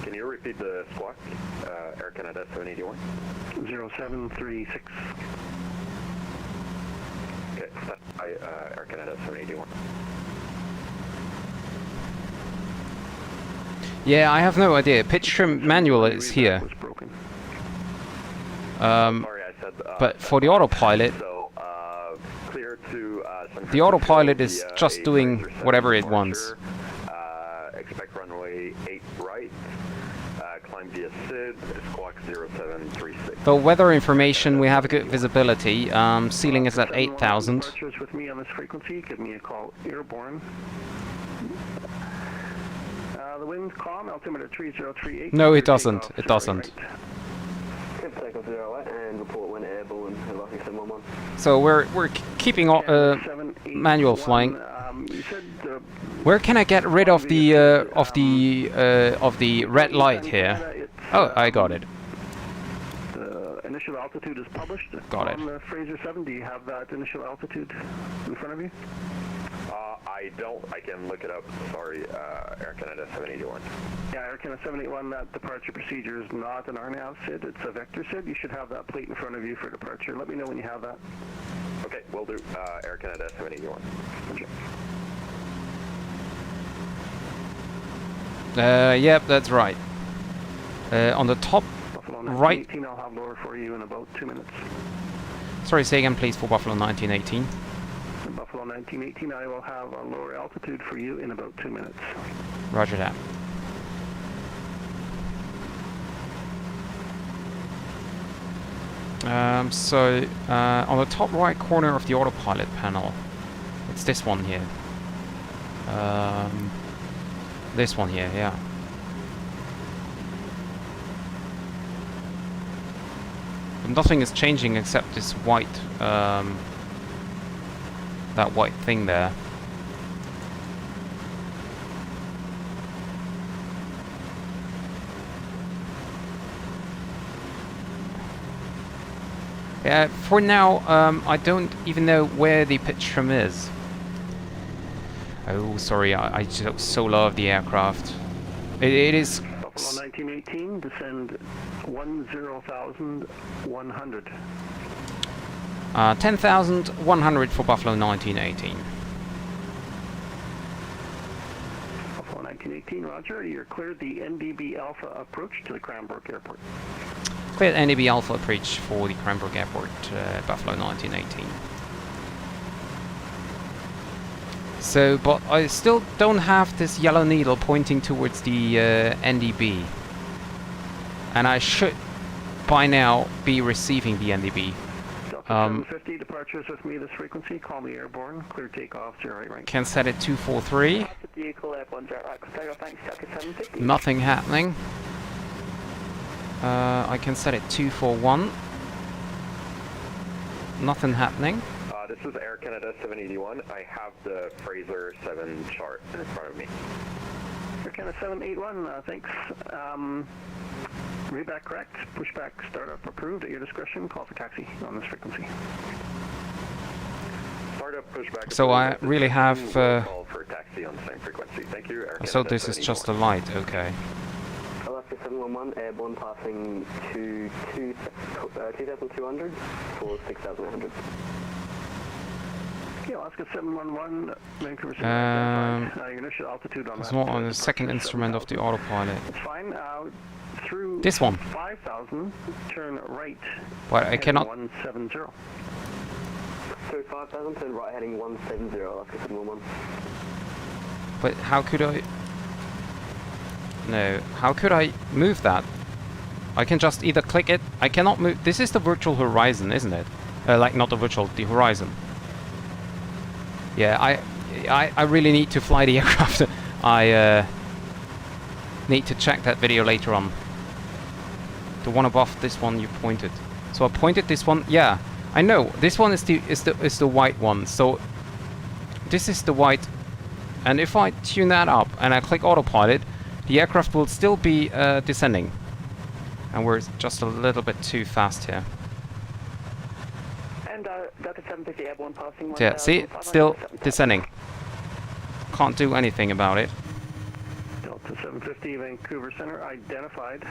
Can you repeat the squawk, Air Canada 781? 0736. Okay, Air Canada 781. Yeah, I have no idea. Pitch trim manual is here. Was broken. Sorry, I said, But for the autopilot, so, clear to San the autopilot is Francisco just via doing Fraser 7 whatever it departure. wants. Expect runway 8 right, climb via SID, squawk 0736. The weather information, we have a good visibility. Ceiling is at 8,000. Departures with me on this frequency, give me a call airborne. The wind's calm, altimeter 3038. No, it doesn't. It doesn't. Cycle 08 and report when airborne at Lucky 711. So we're keeping manual flying. You said Where can I get rid of the red light here? Oh, I got it. the initial altitude is published. Got it. On the Fraser 7, do you have that initial altitude in front of you? I don't. I can look it up. Sorry, Air Canada 781. Yeah, Air Canada 781, that departure procedure is not an RNAV SID, it's a vector SID. You should have that plate in front of you for departure. Let me know when you have that. Okay, will do. Air Canada 781. Okay. Yep, that's right. On the top Buffalo right. 1918, I'll have lower for you in about 2 minutes. Sorry, say again, please, for Buffalo 1918. Buffalo 1918, I will have a lower altitude for you in about 2 minutes. Roger that. On the top right corner of the autopilot panel, it's this one here. This one here, yeah. Nothing is changing except this white, that white thing there. Yeah, for now, I don't even know where the pitch trim is. Oh, sorry, I just so love the aircraft. It is... Buffalo 1918, descend 10,100. 10,100 for Buffalo 1918. Buffalo 1918, roger. You're cleared the NDB Alpha approach to the Cranbrook Airport. Cleared NDB Alpha approach for the Cranbrook Airport, Buffalo 1918. So, but I still don't have this yellow needle pointing towards the NDB. And I should, by now, be receiving the NDB. Delta 750, departures with me this frequency. Call me airborne. Clear takeoff, 08 right. Can set it 243. Vehicle airborne, right, takeoff, thanks, Delta 750. Nothing happening. I can set it 241. Nothing happening. This is Air Canada 781. I have the Fraser 7 chart in front of me. Air Canada 781, thanks. Readback correct. Pushback startup approved at your discretion. Call for taxi on this frequency. Startup pushback. So I approved. really have... Call for taxi on the same frequency. Thank you, Air so Canada this is just a light, okay. Alaska 711, airborne passing to 2,200 for 6,800. Okay, Alaska 711, Vancouver City. Your initial altitude on It's that. not on the second instrument of the autopilot. It's fine. Through This one. 5,000, turn right. But I heading cannot... 170. So 5,000, turn right heading 170, Alaska 711. But how could I... No, how could I move that? I can just either click it... I cannot move... This is the virtual horizon, isn't it? Like, not the virtual, the horizon. Yeah, I really need to fly the aircraft. I need to check that video later on. The one above this one you pointed. So I pointed this one. Yeah, I know. This one is the white one. So this is the white. And if I tune that up and I click autopilot, the aircraft will still be descending. And we're just a little bit too fast here. And Delta 750 airborne passing. Yeah, see, still descending. Can't do anything about it. Delta 750 Vancouver Center identified.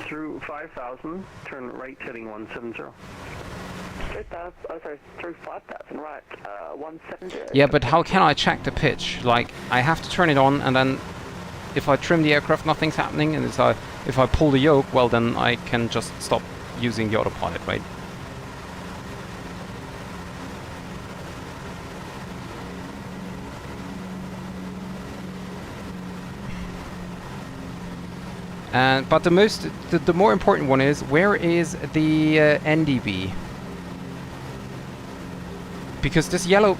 Through 5,000, turn right heading 170. Through 5,000, right, 170. Yeah, but how can I check the pitch? Like, I have to turn it on, and then if I trim the aircraft, nothing's happening, and if I pull the yoke, well, then I can just stop using the autopilot, right? But the more important one is, where is the NDB? Because this yellow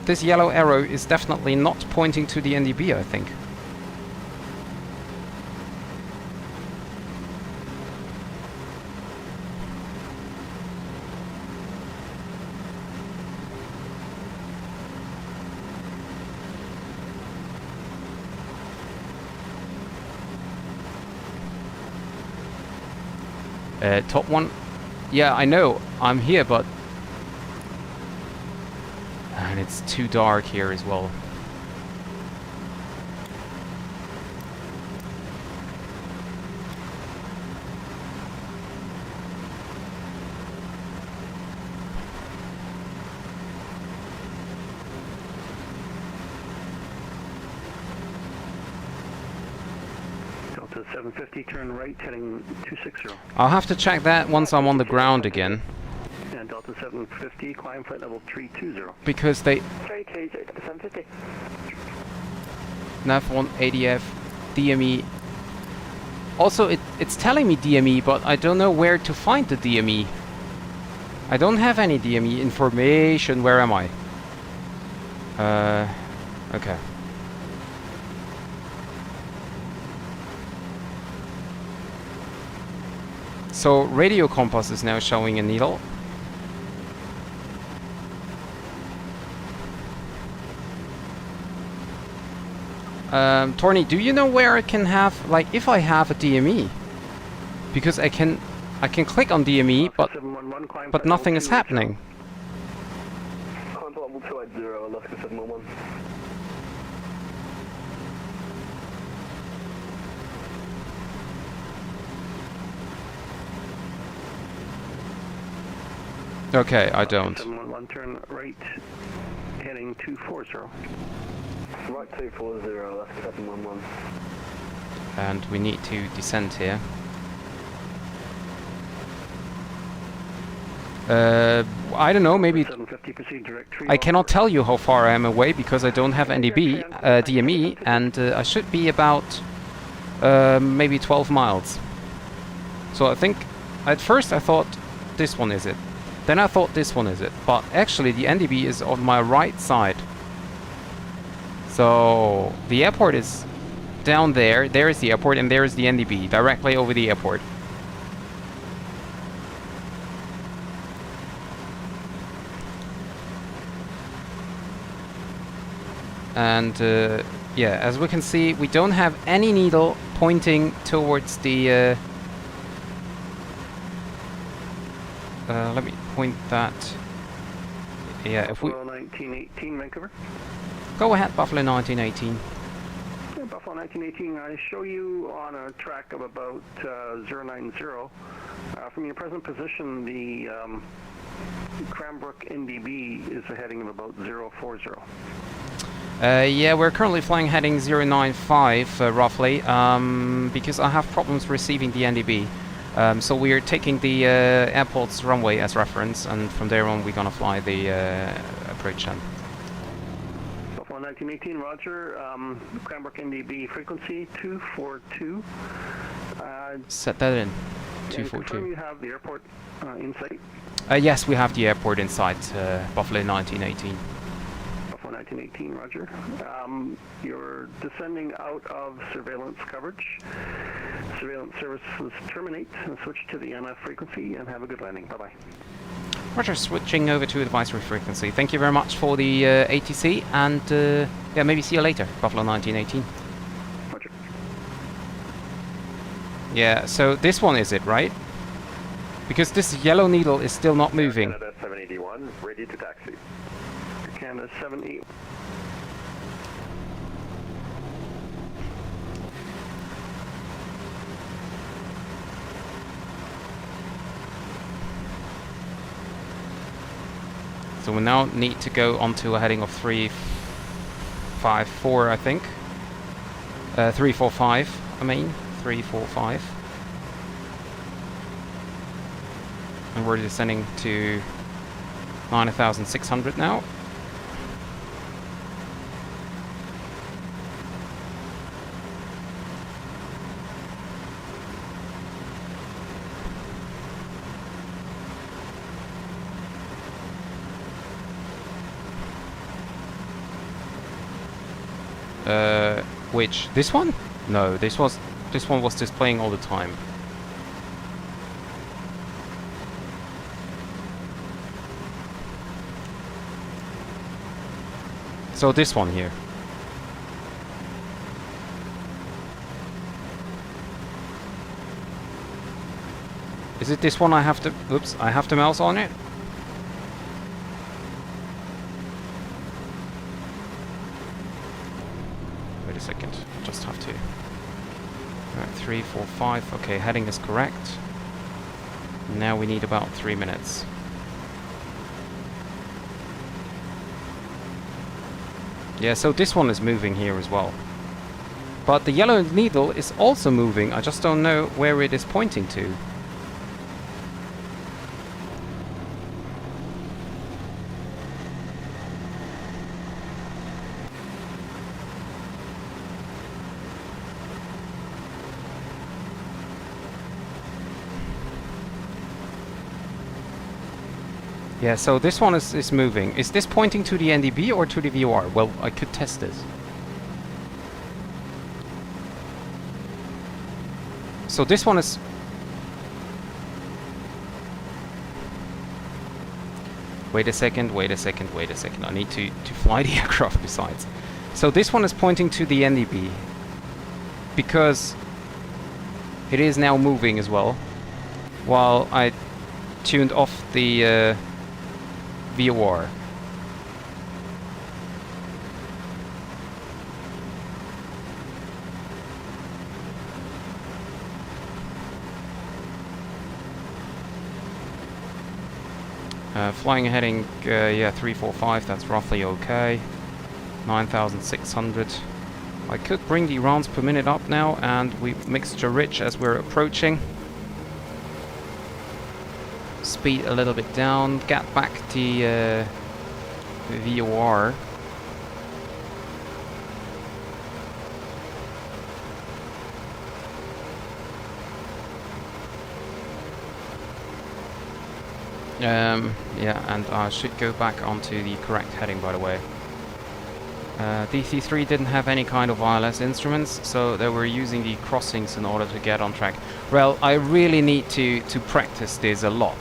arrow is definitely not pointing to the NDB, I think. Top one. Yeah, I know. I'm here, but... And it's too dark here as well. Delta 750, turn right heading 260. I'll have to check that once I'm on the ground again. And Delta 750, climb flight level 320. Because they... 320, Delta 750. Nav1 ADF DME. Also, it's telling me DME, but I don't know where to find the DME. I don't have any DME information. Where am I? Okay. So radio compass is now showing a needle. Torny, do you know where I can have, like, if I have a DME? Because I can click on DME, but nothing is happening. Contact level 280, Alaska 711. Okay, I don't. 711, turn right heading 240. Right 240, Alaska 711. And we need to descend here. I don't know, maybe... 750, proceed direct 3. I cannot tell you how far I am away because I don't have DME, and I should be about maybe 12 miles. So I think, at first I thought this one is it. Then I thought this one is it. But actually the NDB is on my right side. So the airport is down there. There is the airport, and there is the NDB directly over the airport. And yeah, as we can see, we don't have any needle pointing towards the... let me point that. Yeah, if we... Buffalo 1918, Vancouver. Go ahead, Buffalo 1918. Yeah, Buffalo 1918, I show you on a track of about 090. From your present position, the Cranbrook NDB is a heading of about 040. Yeah, we're currently flying heading 095, roughly, because I have problems receiving the NDB. So we are taking the airport's runway as reference, and from there on we're gonna fly the approach then. Buffalo 1918, roger. Cranbrook NDB frequency 242. Set that in. Confirm 242. you have the airport in sight. Yes, we have the airport inside Buffalo 1918. 1918, roger. You're descending out of surveillance coverage. Surveillance services terminate and switch to the NF frequency, and have a good landing. Bye-bye. Roger, switching over to advisory frequency. Thank you very much for the ATC, and yeah, maybe see you later, Buffalo 1918. Roger. Yeah, so this one is it, right? Because this yellow needle is still not moving. Canada 781, ready to taxi. Canada 78. So we now need to go onto a heading of 354, I think. 345, I mean. 345. And we're descending to 9,600 now. Which this one? No, this one was displaying all the time. So this one here. Is it this one I have to... Oops, I have to mouse on it? Wait a second, just have to... Alright, 3, 4, 5. Okay, heading is correct. Now we need about 3 minutes. Yeah, so this one is moving here as well. But the yellow needle is also moving, I just don't know where it is pointing to. Yeah, so this one is moving. Is this pointing to the NDB or to the VOR? Well, I could test this. So this one is... Wait a second. I need to fly the aircraft besides. So this one is pointing to the NDB. Because it is now moving as well. While I tuned off the... VOR. Flying heading, yeah, 345, that's roughly okay. 9,600. I could bring the rounds per minute up now, and we mixture rich as we're approaching. Speed a little bit down, get back the VOR. Yeah, and I should go back onto the correct heading, by the way. DC-3 didn't have any kind of wireless instruments, so they were using the crossings in order to get on track. Well, I really need to practice this a lot.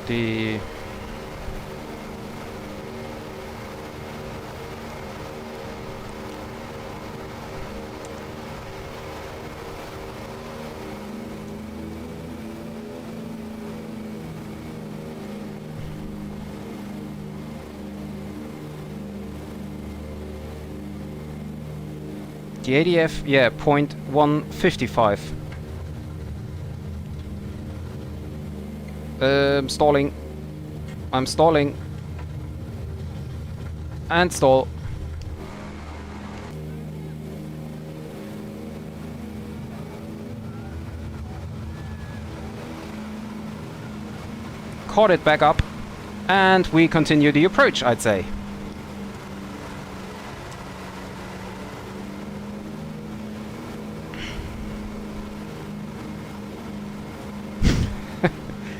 The... The ADF, yeah, 0.155. Stalling. I'm stalling. And stall. Caught it back up. And we continue the approach, I'd say.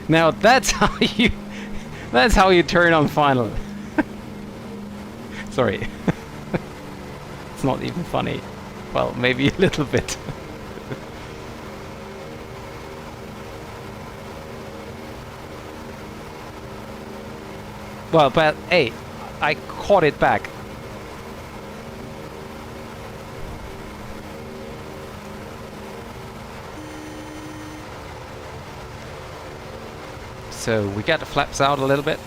Now that's how you turn on final. Sorry. It's not even funny. Well, maybe a little bit. Well, but hey, I caught it back. So we get the flaps out a little bit.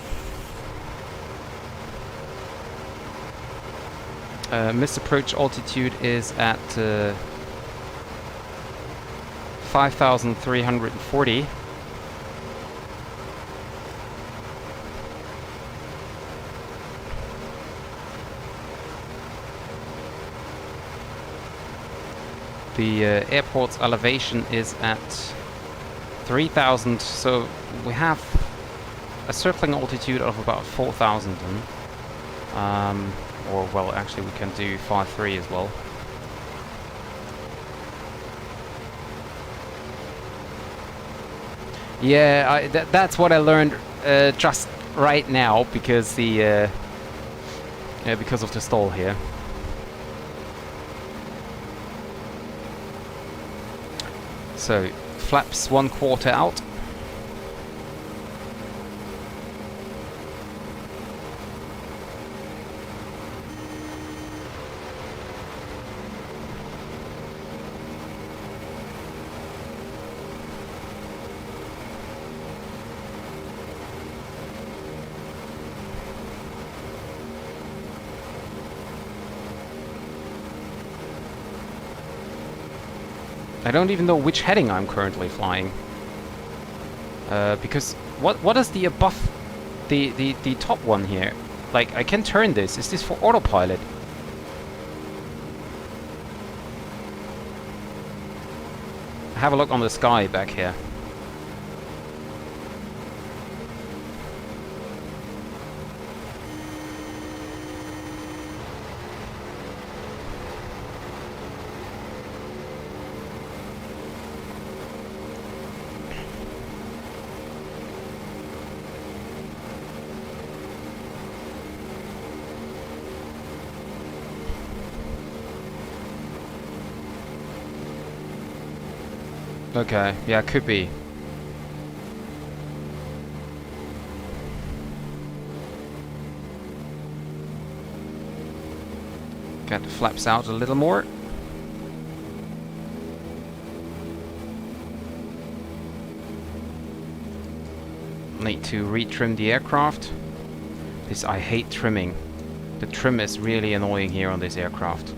Missed approach altitude is at 5,340. The airport's elevation is at 3,000, so we have a circling altitude of about 4,000 then. Or, well, actually we can do 5.3 as well. Yeah, that's what I learned just right now, because the because of the stall here. So, flaps 1/4 out. I don't even know which heading I'm currently flying. Because what is the above the top one here? Like, I can turn this. Is this for autopilot? Have a look on the sky back here. Okay, yeah, could be. Get the flaps out a little more. Need to retrim the aircraft. I hate trimming. The trim is really annoying here on this aircraft.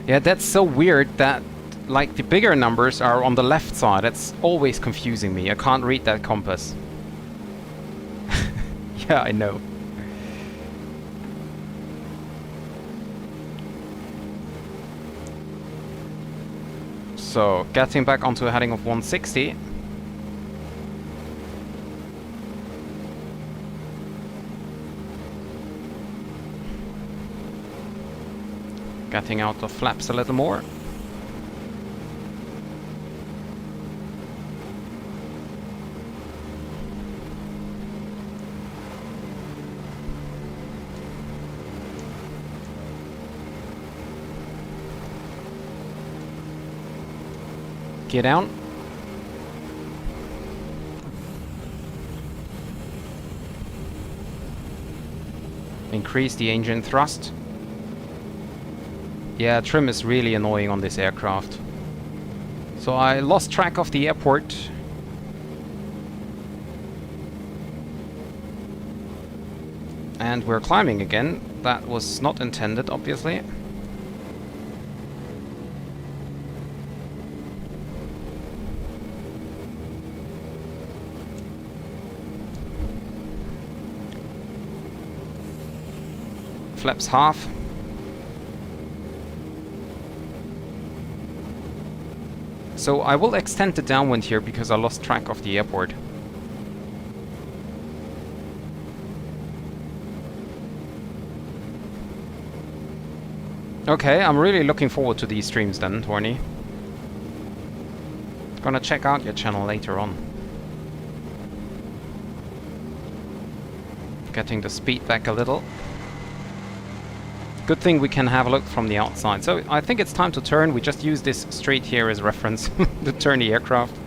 Yeah, that's so weird that, like, the bigger numbers are on the left side. That's always confusing me. I can't read that compass. Yeah, I know. So, getting back onto a heading of 160. Getting out the flaps a little more. Gear down. Increase the engine thrust. Yeah, trim is really annoying on this aircraft. So I lost track of the airport. And we're climbing again. That was not intended, obviously. Flaps half. So I will extend the downwind here because I lost track of the airport. Okay, I'm really looking forward to these streams then, Torny. Gonna check out your channel later on. Getting the speed back a little. Good thing we can have a look from the outside. So I think it's time to turn. We just use this street here as reference to turn the aircraft.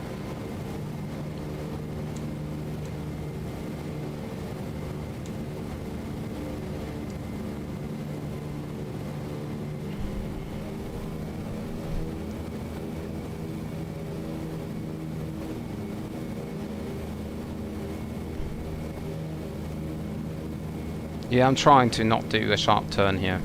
Yeah, I'm trying to not do a sharp turn here.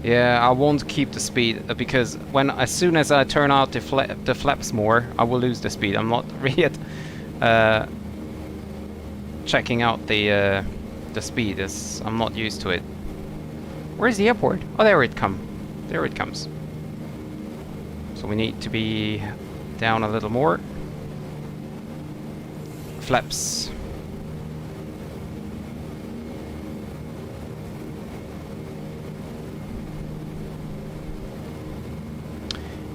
Yeah, I won't keep the speed because as soon as I turn out the flaps more, I will lose the speed. I'm not really checking out the speed, as I'm not used to it. Where's the airport? Oh, there it comes. So we need to be down a little more. Flaps.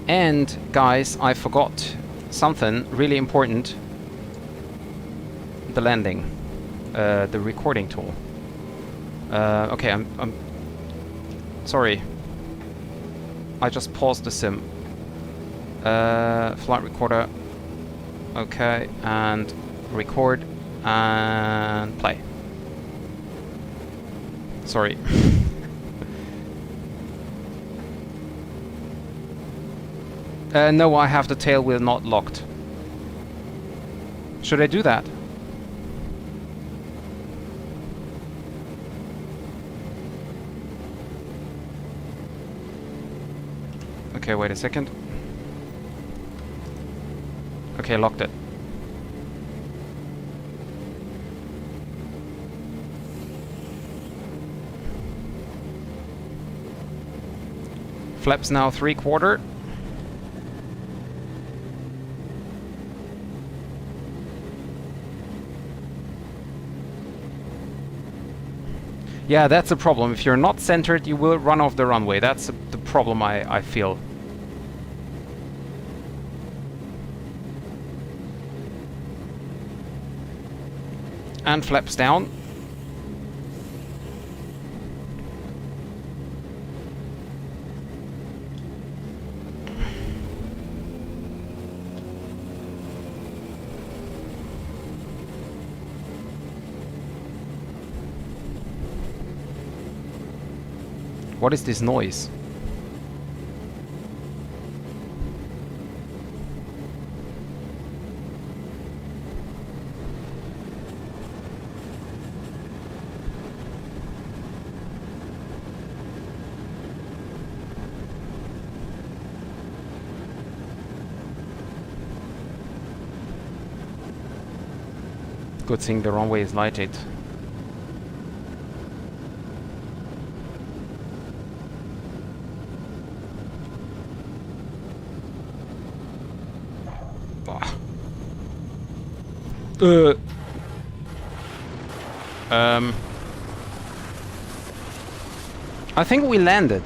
And guys, I forgot something really important. The landing. The recording tool. Okay, I'm sorry. I just paused the sim. Flight recorder. Okay, and record and play. Sorry. No, I have the tail wheel not locked. Should I do that? Okay, wait a second. Okay, locked it. Flaps now 3/4. Yeah, that's a problem. If you're not centered, you will run off the runway. That's the problem I feel. And flaps down. What is this noise? Good thing the runway is lighted. I think we landed.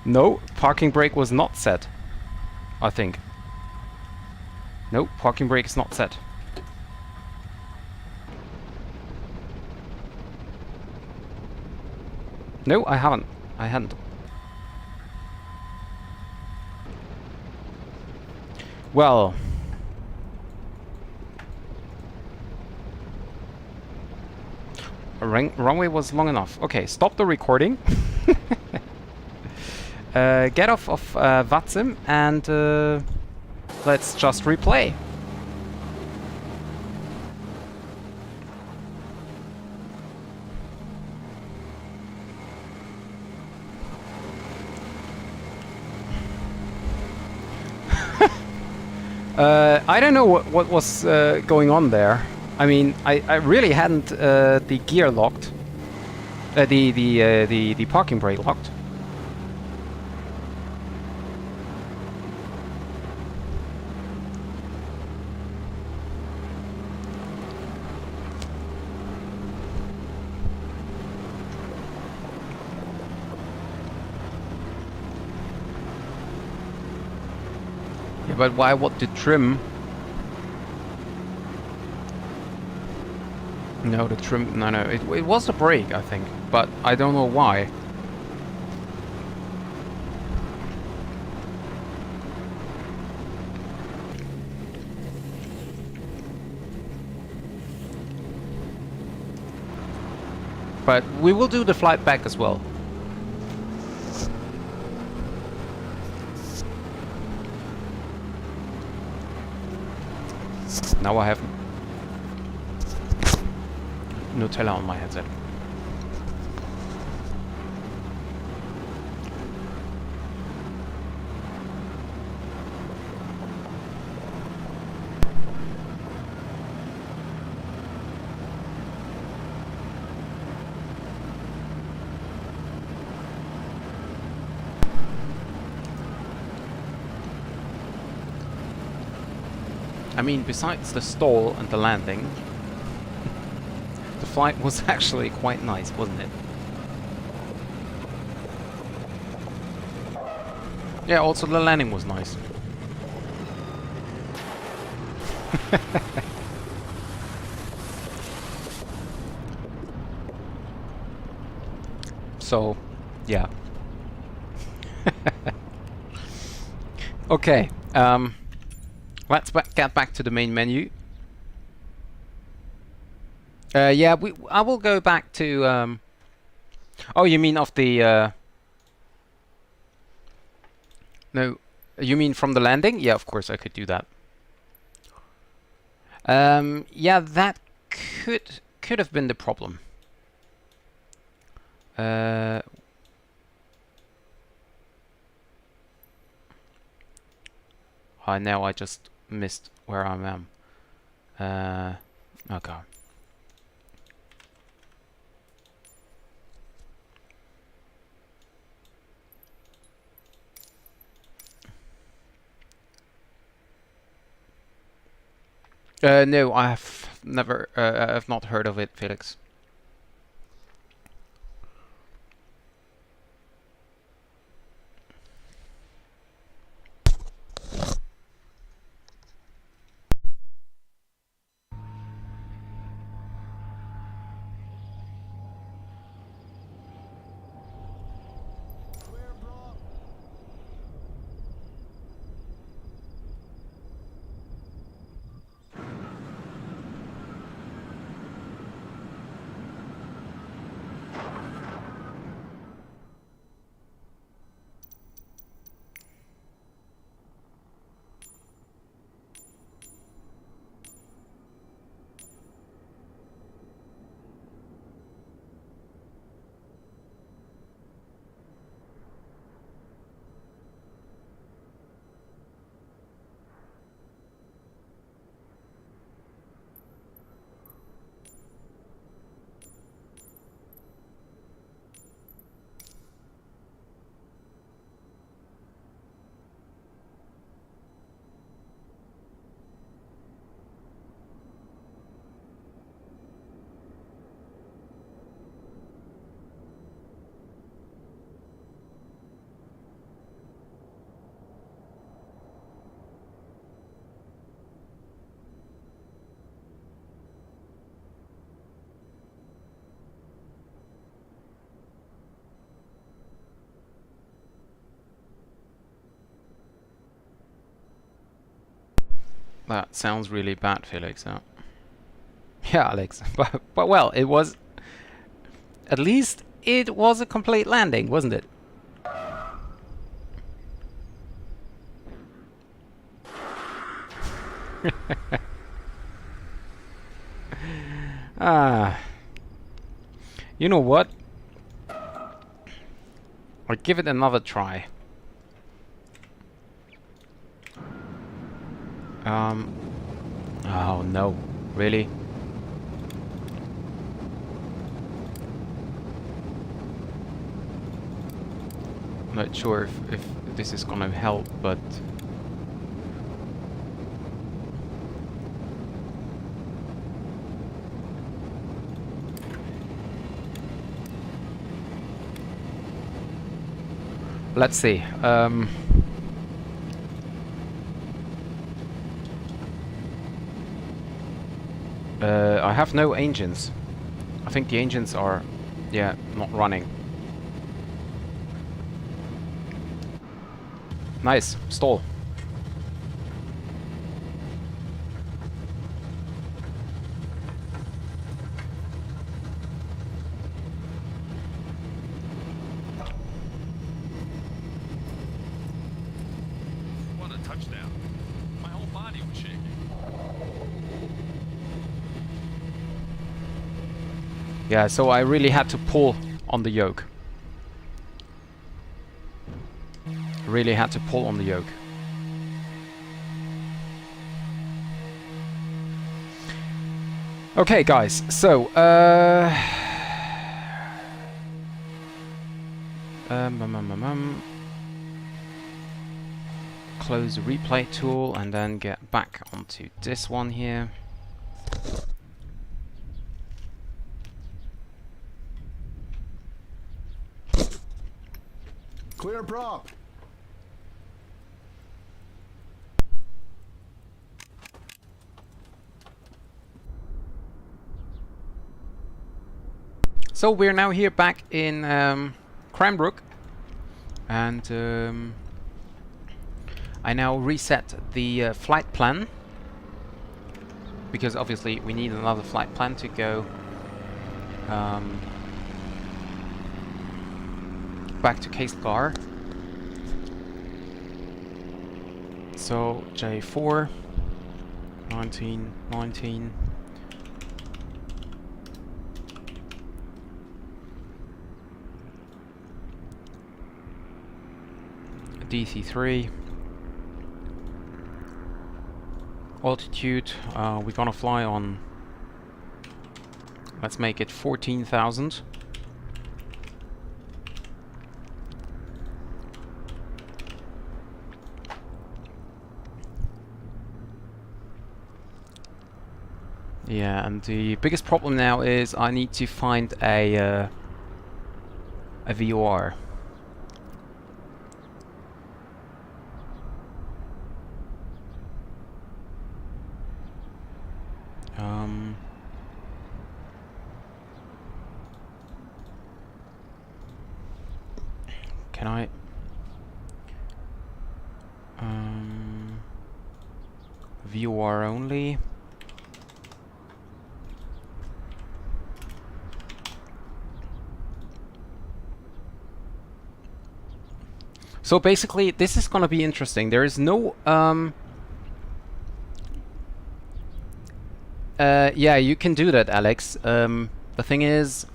No, parking brake was not set. I think. No, parking brake is not set. No, I haven't. I hadn't. Well. Runway was long enough. Okay, stop the recording. Get off of VATSIM and let's just replay. I don't know what was going on there. I mean, I really hadn't the gear locked. The parking brake locked. Yeah, but why what the trim? No, the trim. No, it was the brake, I think, but I don't know why. But we will do the flight back as well. Now I have Nutella on my headset. I mean, besides the stall and the landing, the flight was actually quite nice, wasn't it? Yeah, also the landing was nice. So, yeah. Okay, let's get back to the main menu. Yeah, I will go back to. Oh, you mean of the? No, you mean from the landing? Yeah, of course I could do that. Yeah, that could have been the problem. Now I just missed where I am. Okay. No, I have never, I've not heard of it, Felix. That sounds really bad, Felix. Yeah, Alex. But well, it was. At least it was a complete landing, wasn't it? You know what? I'll give it another try. Oh no, really? Not sure if this is gonna help, but let's see. I have no engines. I think the engines are, yeah, not running. Nice, stall. What a touchdown. My whole body was shaking. Yeah, so I really had to pull on the yoke. Really had to pull on the yoke. Okay, guys, so close the replay tool and then get back onto this one here. Clear prop. So we're now here back in Cranbrook, and I now reset the flight plan, because obviously we need another flight plan to go back to Castlegar. So J4 1919 DC-3 altitude, we're gonna fly on, let's make it 14,000. Yeah, and the biggest problem now is I need to find a VOR. Can I? VOR only. So basically, this is gonna be interesting. There is no yeah, you can do that, Alex. The thing is,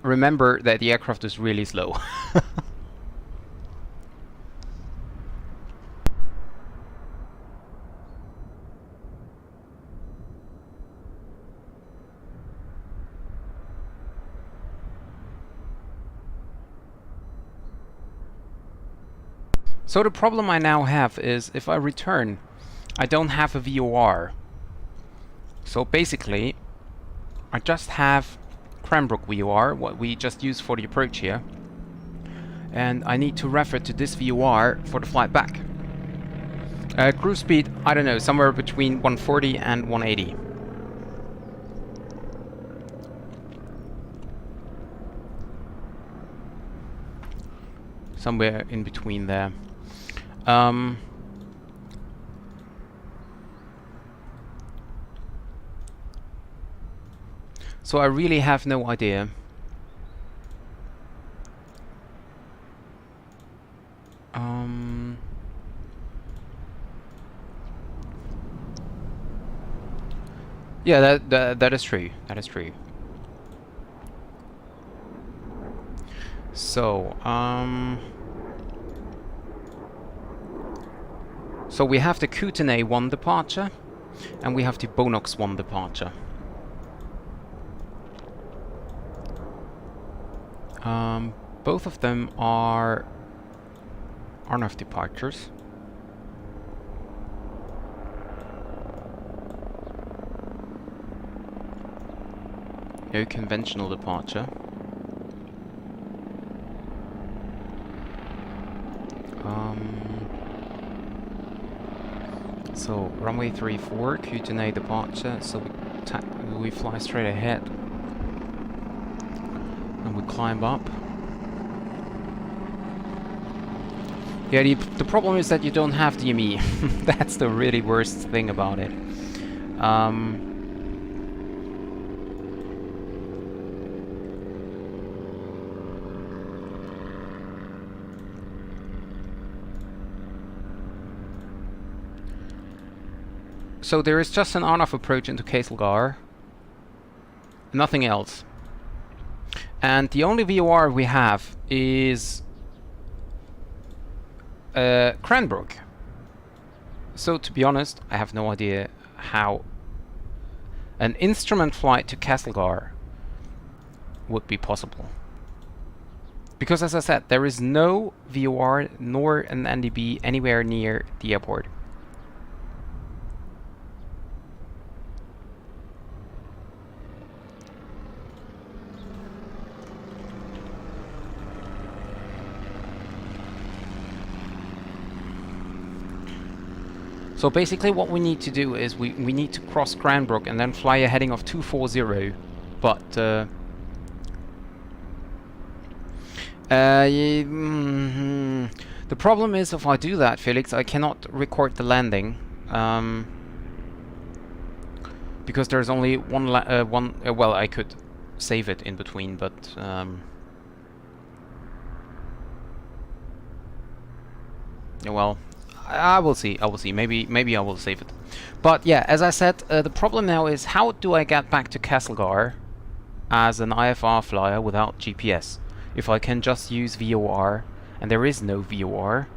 remember that the aircraft is really slow. So the problem I now have is if I return, I don't have a VOR. So basically, I just have Cranbrook VOR, what we just used for the approach here. And I need to refer to this VOR for the flight back. Cruise speed, I don't know, somewhere between 140 and 180. Somewhere in between there. So I really have no idea. Yeah, that is true. That is true. So So we have the Kootenay 1 departure, and we have the Bonox 1 departure. Both of them are RNAV departures. No conventional departure. So runway 34, Kootenay departure. So we fly straight ahead, and we climb up. Yeah, the problem is that you don't have DME. That's the really worst thing about it. So there is just an on-off approach into Castlegar, nothing else. And the only VOR we have is Cranbrook. So to be honest, I have no idea how an instrument flight to Castlegar would be possible. Because as I said, there is no VOR nor an NDB anywhere near the airport. So basically what we need to do is we need to cross Cranbrook and then fly a heading of 240, but the problem is if I do that, Felix, I cannot record the landing because there's only one well, I could save it in between, but well, I will see. Maybe I will save it. But yeah, as I said, the problem now is how do I get back to Castlegar as an IFR flyer without GPS? If I can just use VOR, and there is no VOR.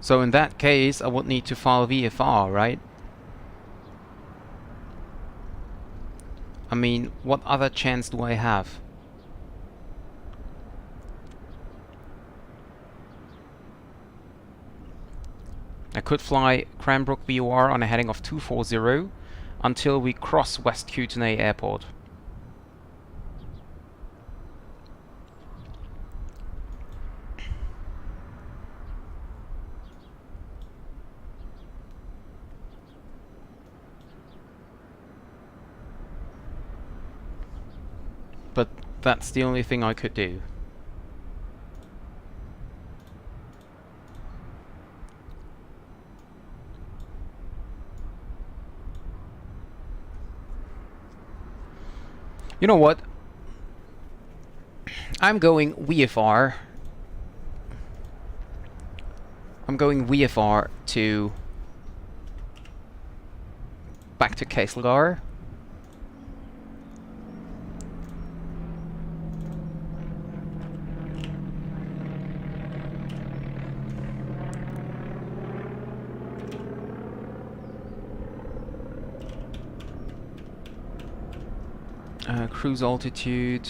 So in that case, I would need to file VFR, right? I mean, what other chance do I have? I could fly Cranbrook VOR on a heading of 240 until we cross West Kootenay Airport. But that's the only thing I could do. You know what? I'm going VFR. I'm going VFR to back to Castlegar. Cruise altitude.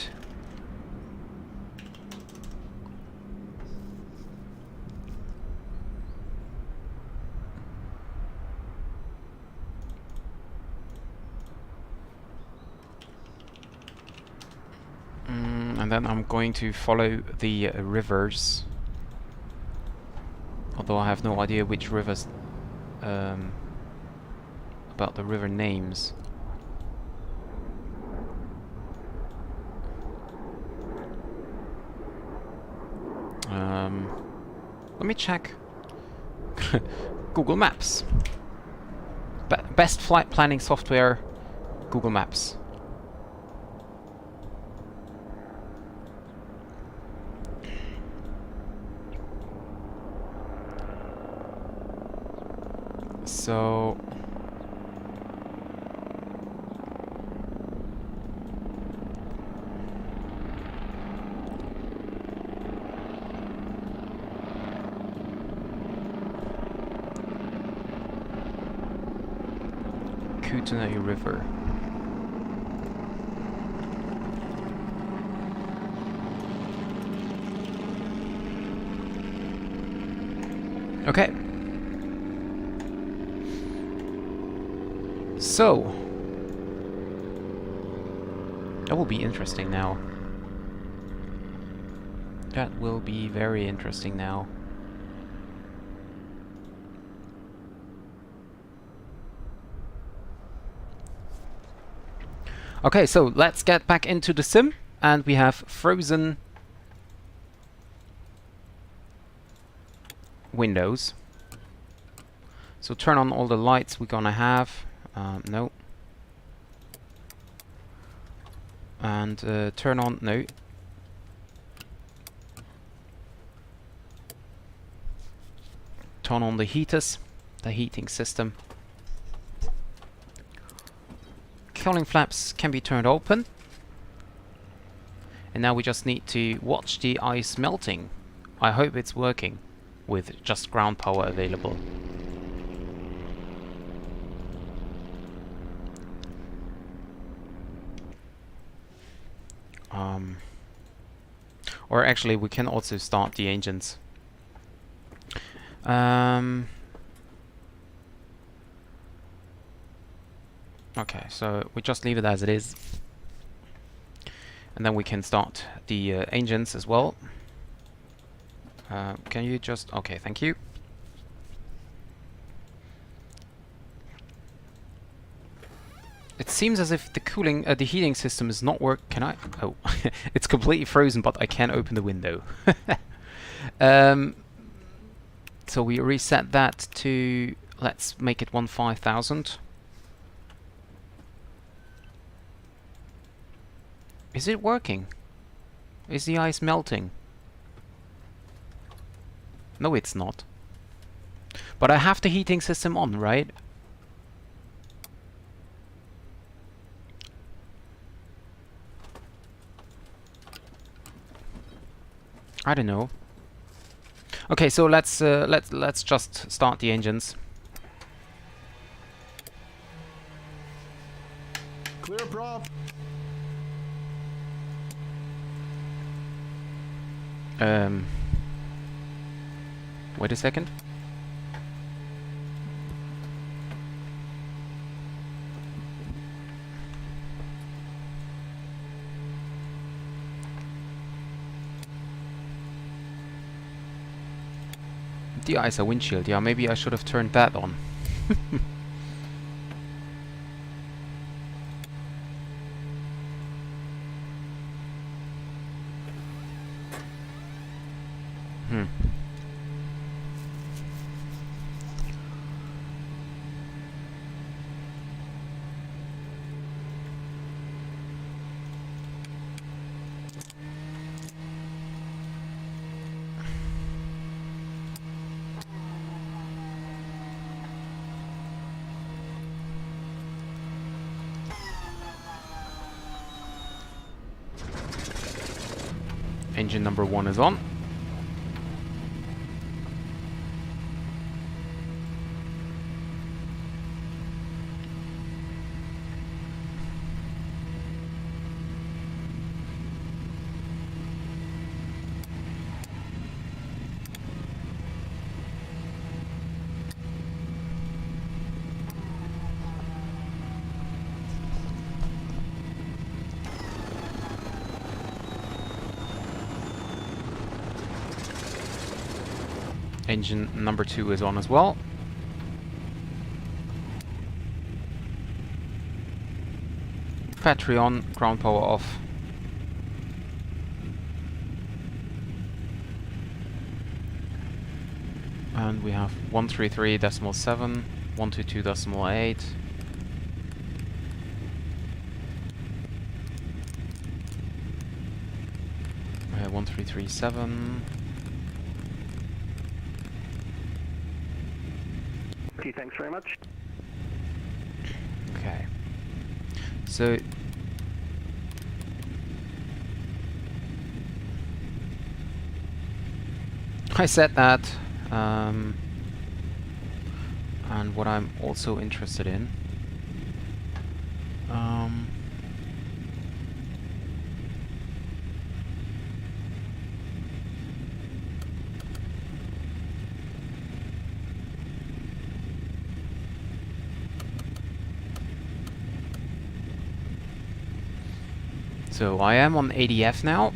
And then I'm going to follow the rivers. Although I have no idea which rivers, about the river names. Let me check. Google Maps. Best flight planning software, Google Maps. So Kootenai River. Okay. So, that will be interesting now. That will be very interesting now. Okay, so let's get back into the sim, and we have frozen windows. So turn on all the lights we're gonna have. No. And turn on, no. Turn on the heaters, the heating system. Cooling flaps can be turned open. And now we just need to watch the ice melting. I hope it's working with just ground power available. Or actually we can also start the engines. Okay, so we just leave it as it is. And then we can start the engines as well. Can you just... Okay, thank you. It seems as if the cooling, the heating system is not work. Can I? Oh, it's completely frozen, but I can't open the window. So we reset that to, let's make it 15,000. Is it working? Is the ice melting? No, it's not. But I have the heating system on, right? I don't know. Okay, so let's just start the engines. Clear prop. Wait a second. De-icer windshield. Yeah, maybe I should have turned that on. Engine number 1 is on. Engine number 2 is on as well. Battery on, ground power off. And we have 133.7, 122.8. We have 1337. Okay, thanks very much. Okay. So I said that, and what I'm also interested in So I am on ADF now.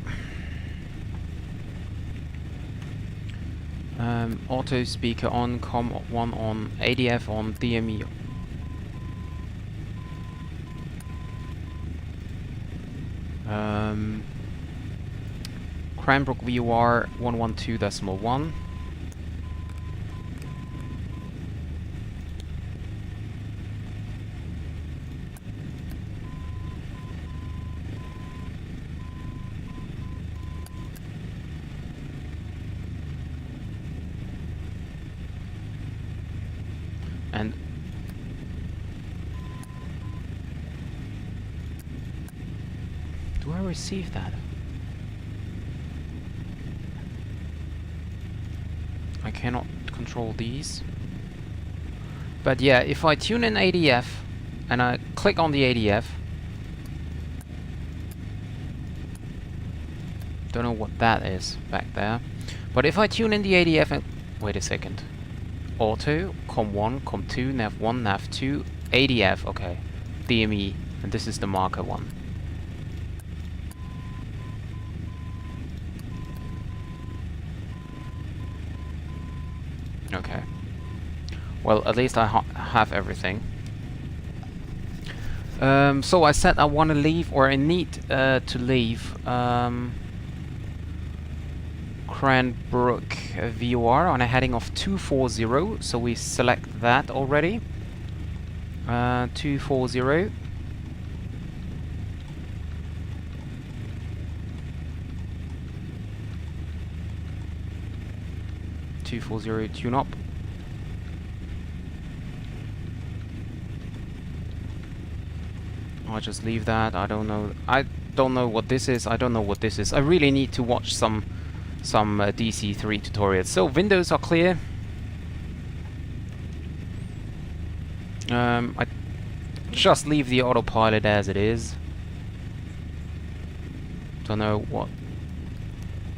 Auto speaker on, COM1 on, ADF on, DME. Cranbrook VOR 112.1. And do I receive that? I cannot control these. But yeah, if I tune in ADF and I click on the ADF, don't know what that is back there. But if I tune in the ADF and wait a second. Auto, COM1, COM2, NAV1, NAV2, ADF, okay. DME, and this is the marker one. Okay. Well, at least I have everything. So I said I want to leave, or I need to leave Cranbrook VOR on a heading of 240, so we select that already. 240. Tune up. I'll just leave that. I don't know what this is. I don't know what this is. I really need to watch some DC-3 tutorials. So windows are clear. I just leave the autopilot as it is. Don't know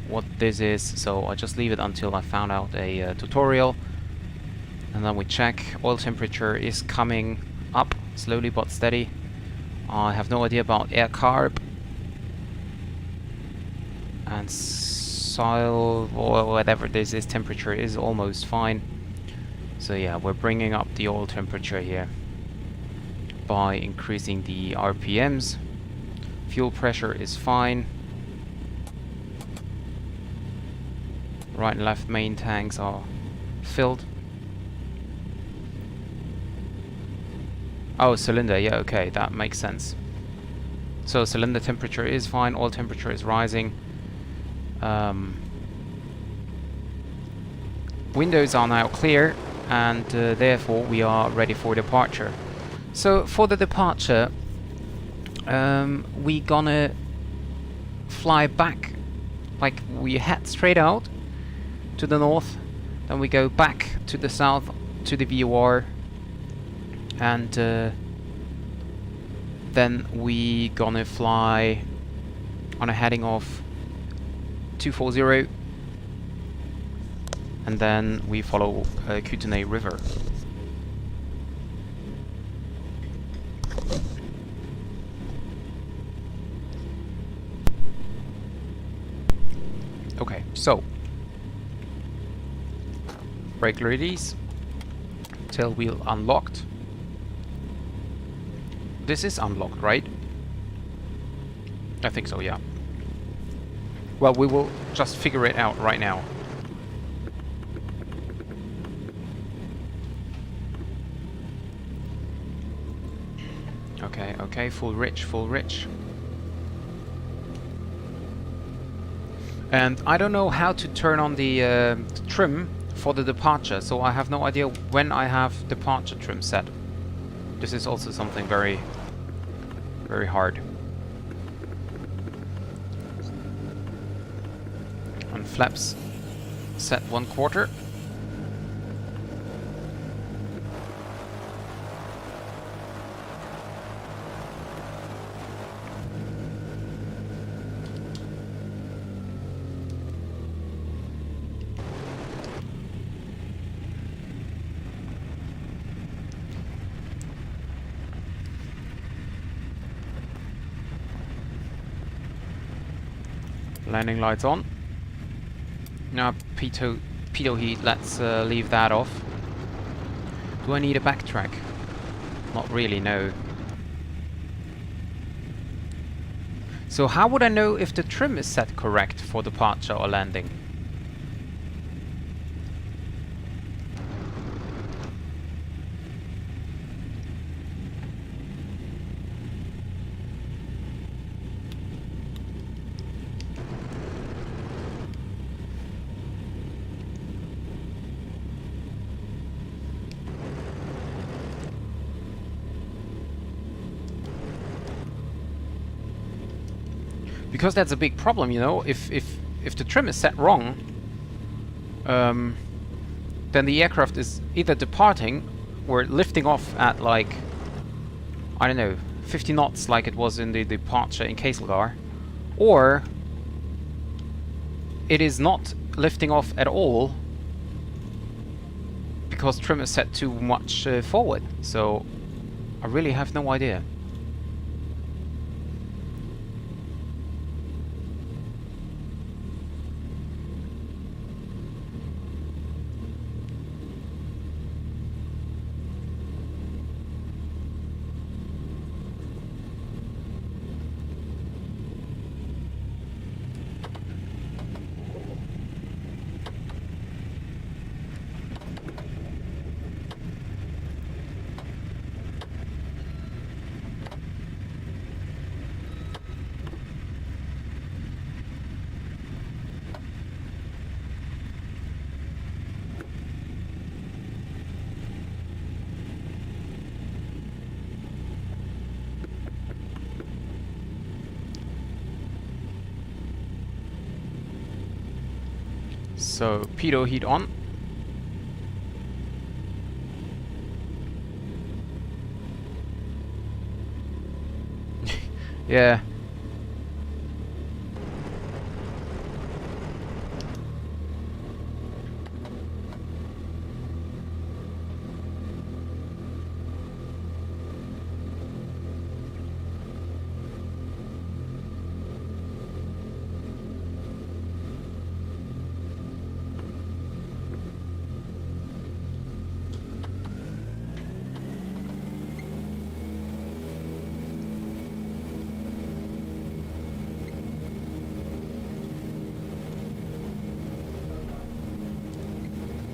what this is, so I just leave it until I found out a tutorial. And then we check. Oil temperature is coming up slowly but steady. I have no idea about air carb and soil or whatever this is. Temperature is almost fine. So yeah, we're bringing up the oil temperature here by increasing the RPMs. Fuel pressure is fine. Right and left main tanks are filled. Oh, cylinder, yeah, okay, that makes sense. So cylinder temperature is fine, oil temperature is rising. Windows are now clear, and therefore we are ready for departure. So for the departure, we gonna fly back, like we head straight out to the north, then we go back to the south to the VOR, and then we gonna fly on a heading of 240, and then we follow Kootenay River. Okay, so brake release, tail wheel unlocked. This is unlocked, right? I think so, yeah. Well, we will just figure it out right now. Okay, okay, full rich. And I don't know how to turn on the trim for the departure, so I have no idea when I have departure trim set. This is also something very, very hard. And flaps set 1/4. Landing lights on. Now pitot heat, let's leave that off. Do I need a backtrack? Not really, no. So how would I know if the trim is set correct for departure or landing? Because that's a big problem, you know. If the trim is set wrong, then the aircraft is either departing or lifting off at like, I don't know, 50 knots like it was in the departure in Castlegar, or it is not lifting off at all because trim is set too much forward. So I really have no idea. So pitot heat on. Yeah.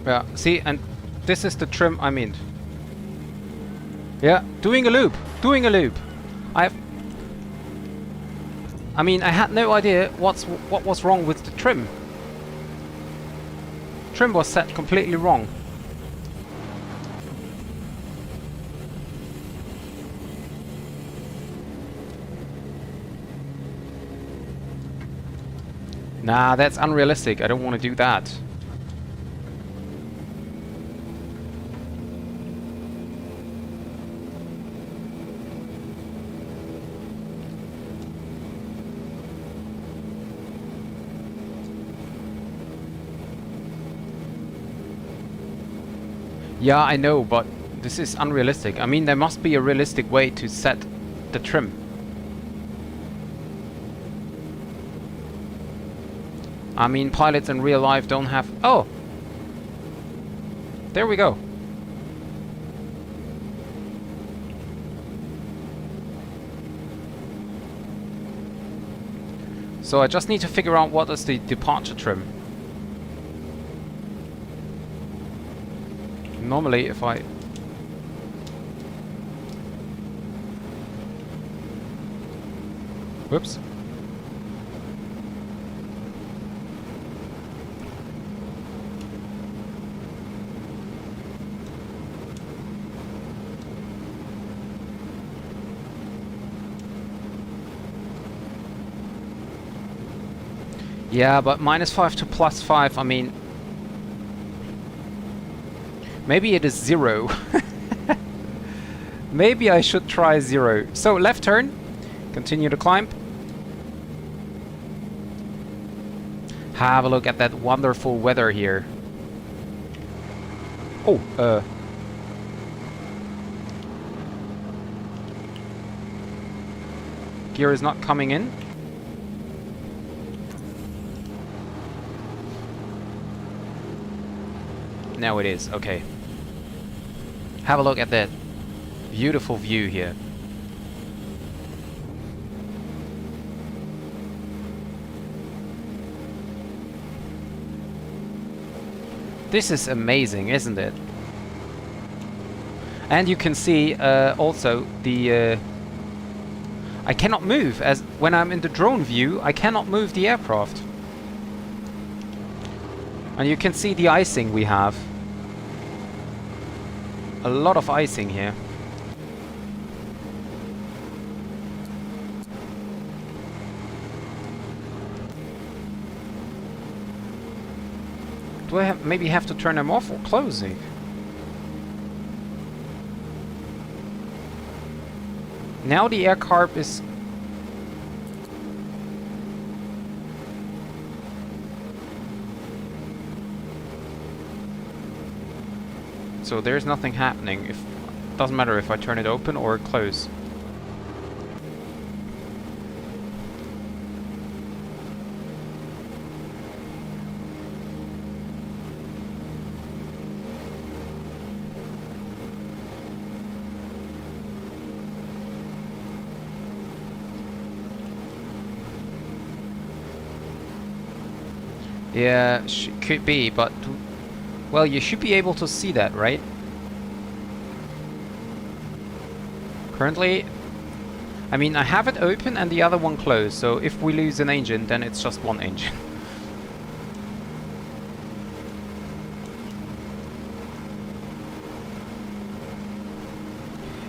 Yeah, see, and this is the trim I mean. Yeah, doing a loop. I mean, I had no idea what was wrong with the trim. Trim was set completely wrong. Nah, that's unrealistic. I don't want to do that. Yeah, I know, but this is unrealistic. I mean, there must be a realistic way to set the trim. I mean, pilots in real life don't have... Oh! There we go. So I just need to figure out what is the departure trim. Normally, if I... Whoops. Yeah, but -5 to +5, I mean... Maybe it is 0. Maybe I should try 0. So, left turn. Continue to climb. Have a look at that wonderful weather here. Oh, gear is not coming in. Now it is. Okay. Have a look at that beautiful view here. This is amazing, isn't it? And you can see also the... I cannot move, as when I'm in the drone view, I cannot move the aircraft. And you can see the icing we have. A lot of icing here. Do I maybe have to turn them off or closing? Now the air carb is... So there's nothing happening. If doesn't matter if I turn it open or close. Yeah, could be, but... Well, you should be able to see that, right? Currently... I mean, I have it open and the other one closed, so if we lose an engine, then it's just one engine.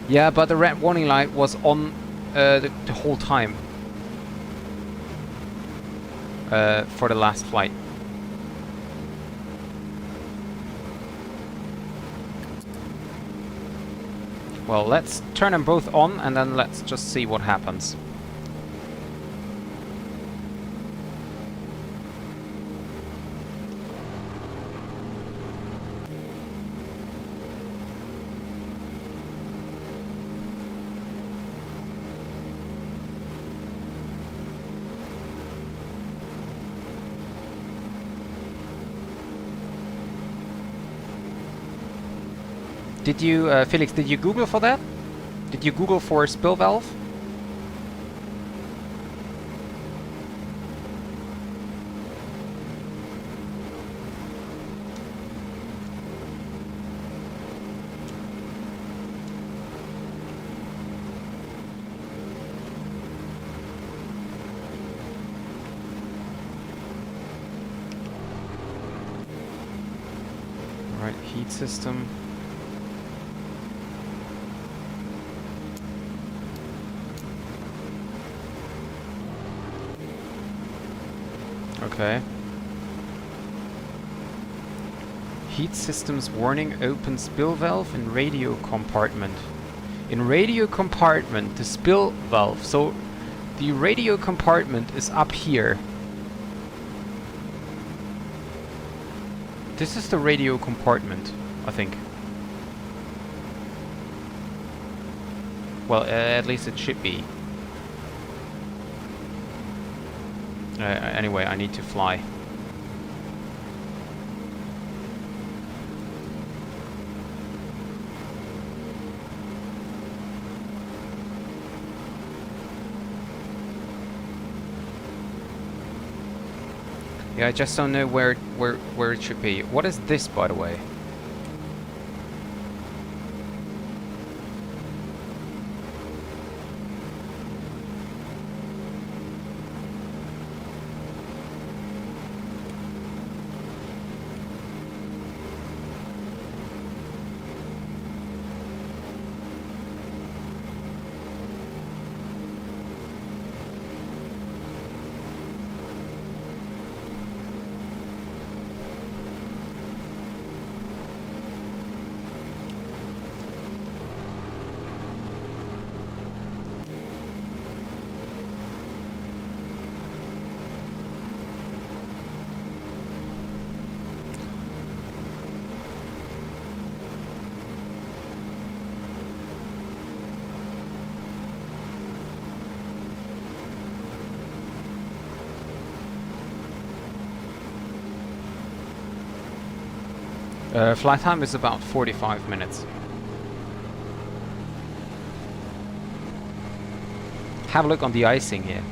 Yeah, but the red warning light was on the whole time. For the last flight. Well, let's turn them both on and then let's just see what happens. Did you, Felix, did you Google for that? Did you Google for spill valve? All right, heat system. Okay. Heat systems warning, open spill valve in radio compartment. In radio compartment, the spill valve. So the radio compartment is up here. This is the radio compartment, I think. Well, at least it should be. Anyway, I need to fly. Yeah, I just don't know where it should be. What is this, by the way? Flight time is about 45 minutes. Have a look on the icing here.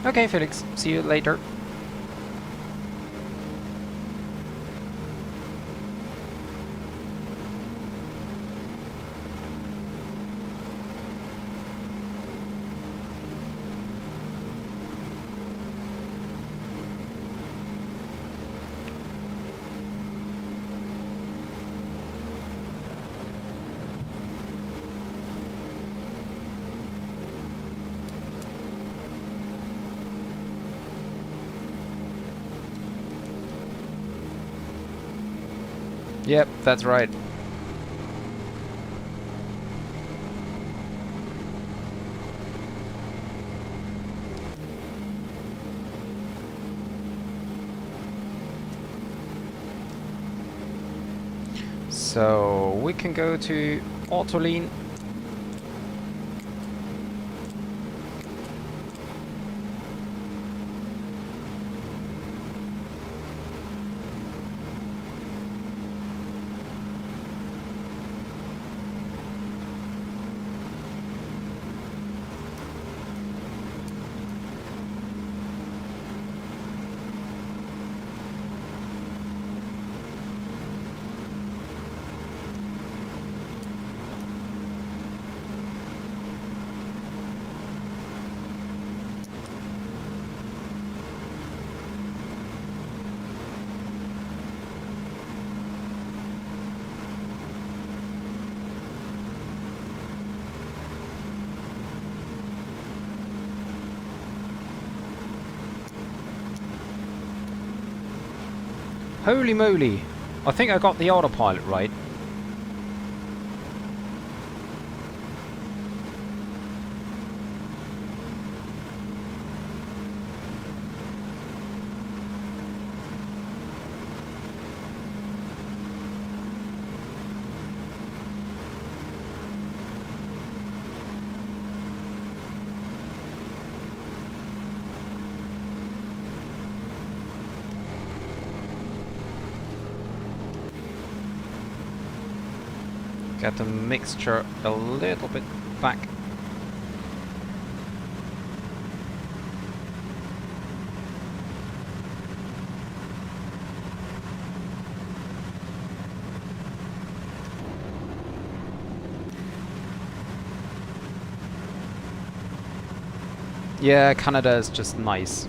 Okay, Felix. See you later. Yep, that's right. So we can go to auto lean. Holy moly! I think I got the autopilot right. Get the mixture a little bit back. Yeah, Canada is just nice.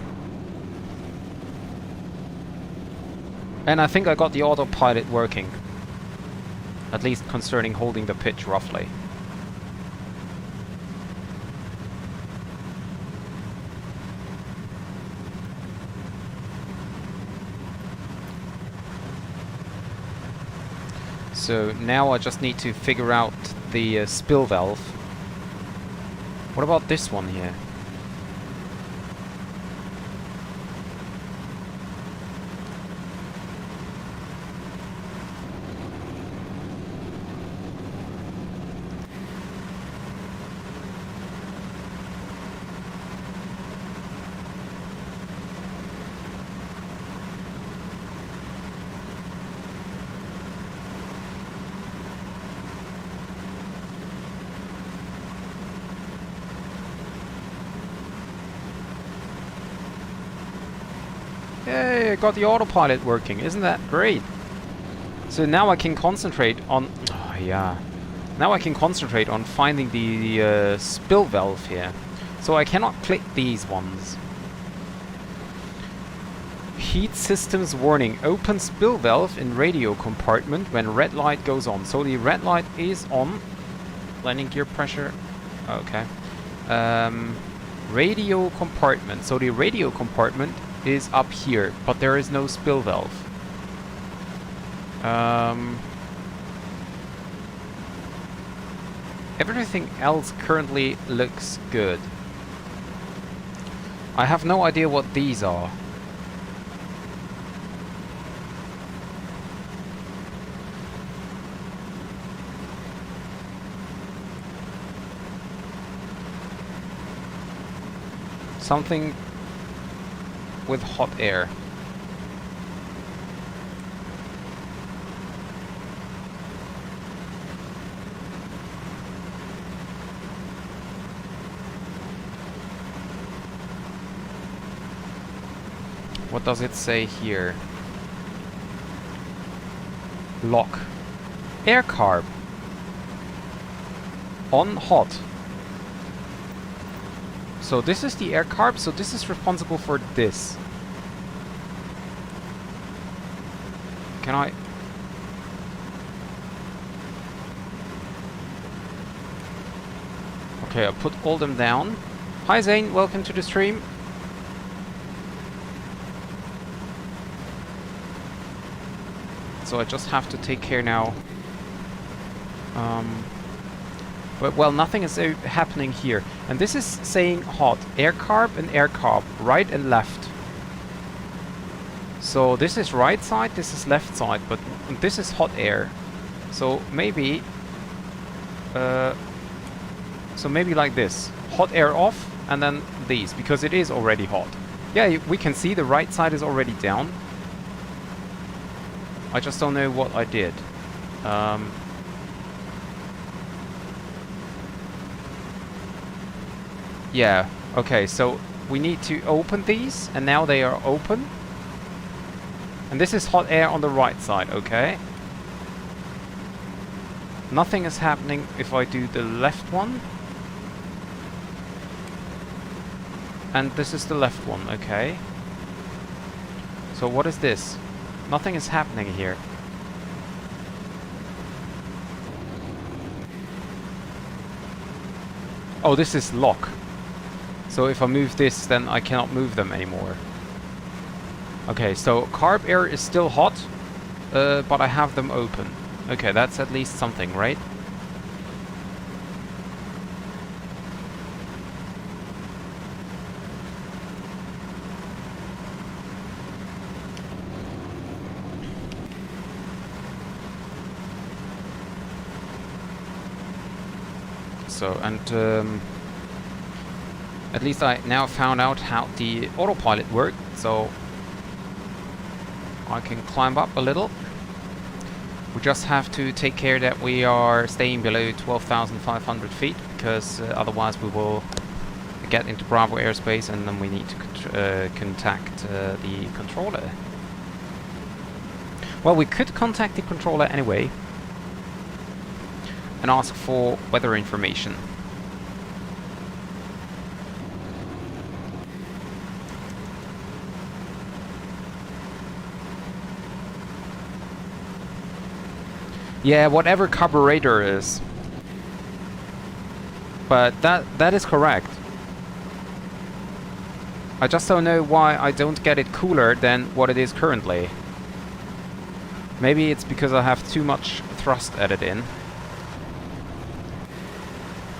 And I think I got the autopilot working. At least concerning holding the pitch roughly. So now I just need to figure out the spill valve. What about this one here? Yay, I got the autopilot working. Isn't that great? So now I can concentrate on... Oh, yeah. Now I can concentrate on finding the spill valve here. So I cannot click these ones. Heat systems warning. Open spill valve in radio compartment when red light goes on. So the red light is on. Landing gear pressure. Okay. Radio compartment. So the radio compartment is up here, but there is no spill valve. Everything else currently looks good. I have no idea what these are. something with hot air. What does it say here? Lock. Air carb. On hot. So this is the air carb, so this is responsible for this. Can I... Okay, I'll put all them down. Hi Zane, welcome to the stream. So I just have to take care now. But well, nothing is happening here. And this is saying hot. Air carb and air carb. Right and left. So this is right side, this is left side. But this is hot air. So maybe... so maybe like this. Hot air off and then these. Because it is already hot. Yeah, we can see the right side is already down. I just don't know what I did. Yeah, okay, so we need to open these, and now they are open. And this is hot air on the right side, okay? Nothing is happening if I do the left one. And this is the left one, okay? So what is this? Nothing is happening here. Oh, this is lock. So if I move this, then I cannot move them anymore. Okay, so carb air is still hot, but I have them open. Okay, that's at least something, right? So, and at least I now found out how the autopilot worked, so I can climb up a little. We just have to take care that we are staying below 12,500 feet, because otherwise we will get into Bravo airspace and then we need to contact the controller. Well, we could contact the controller anyway and ask for weather information. Yeah, whatever carburetor is. But that is correct. I just don't know why I don't get it cooler than what it is currently. Maybe it's because I have too much thrust added in.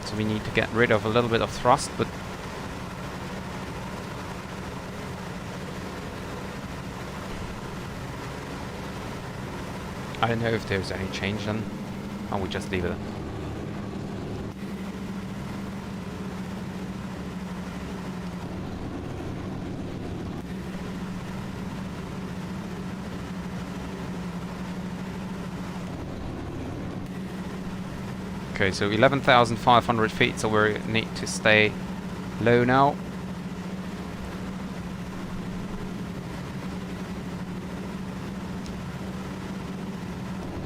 So we need to get rid of a little bit of thrust, but I don't know if there's any change then. Oh, we just leave it. Okay, so 11,500 feet, so we need to stay low now.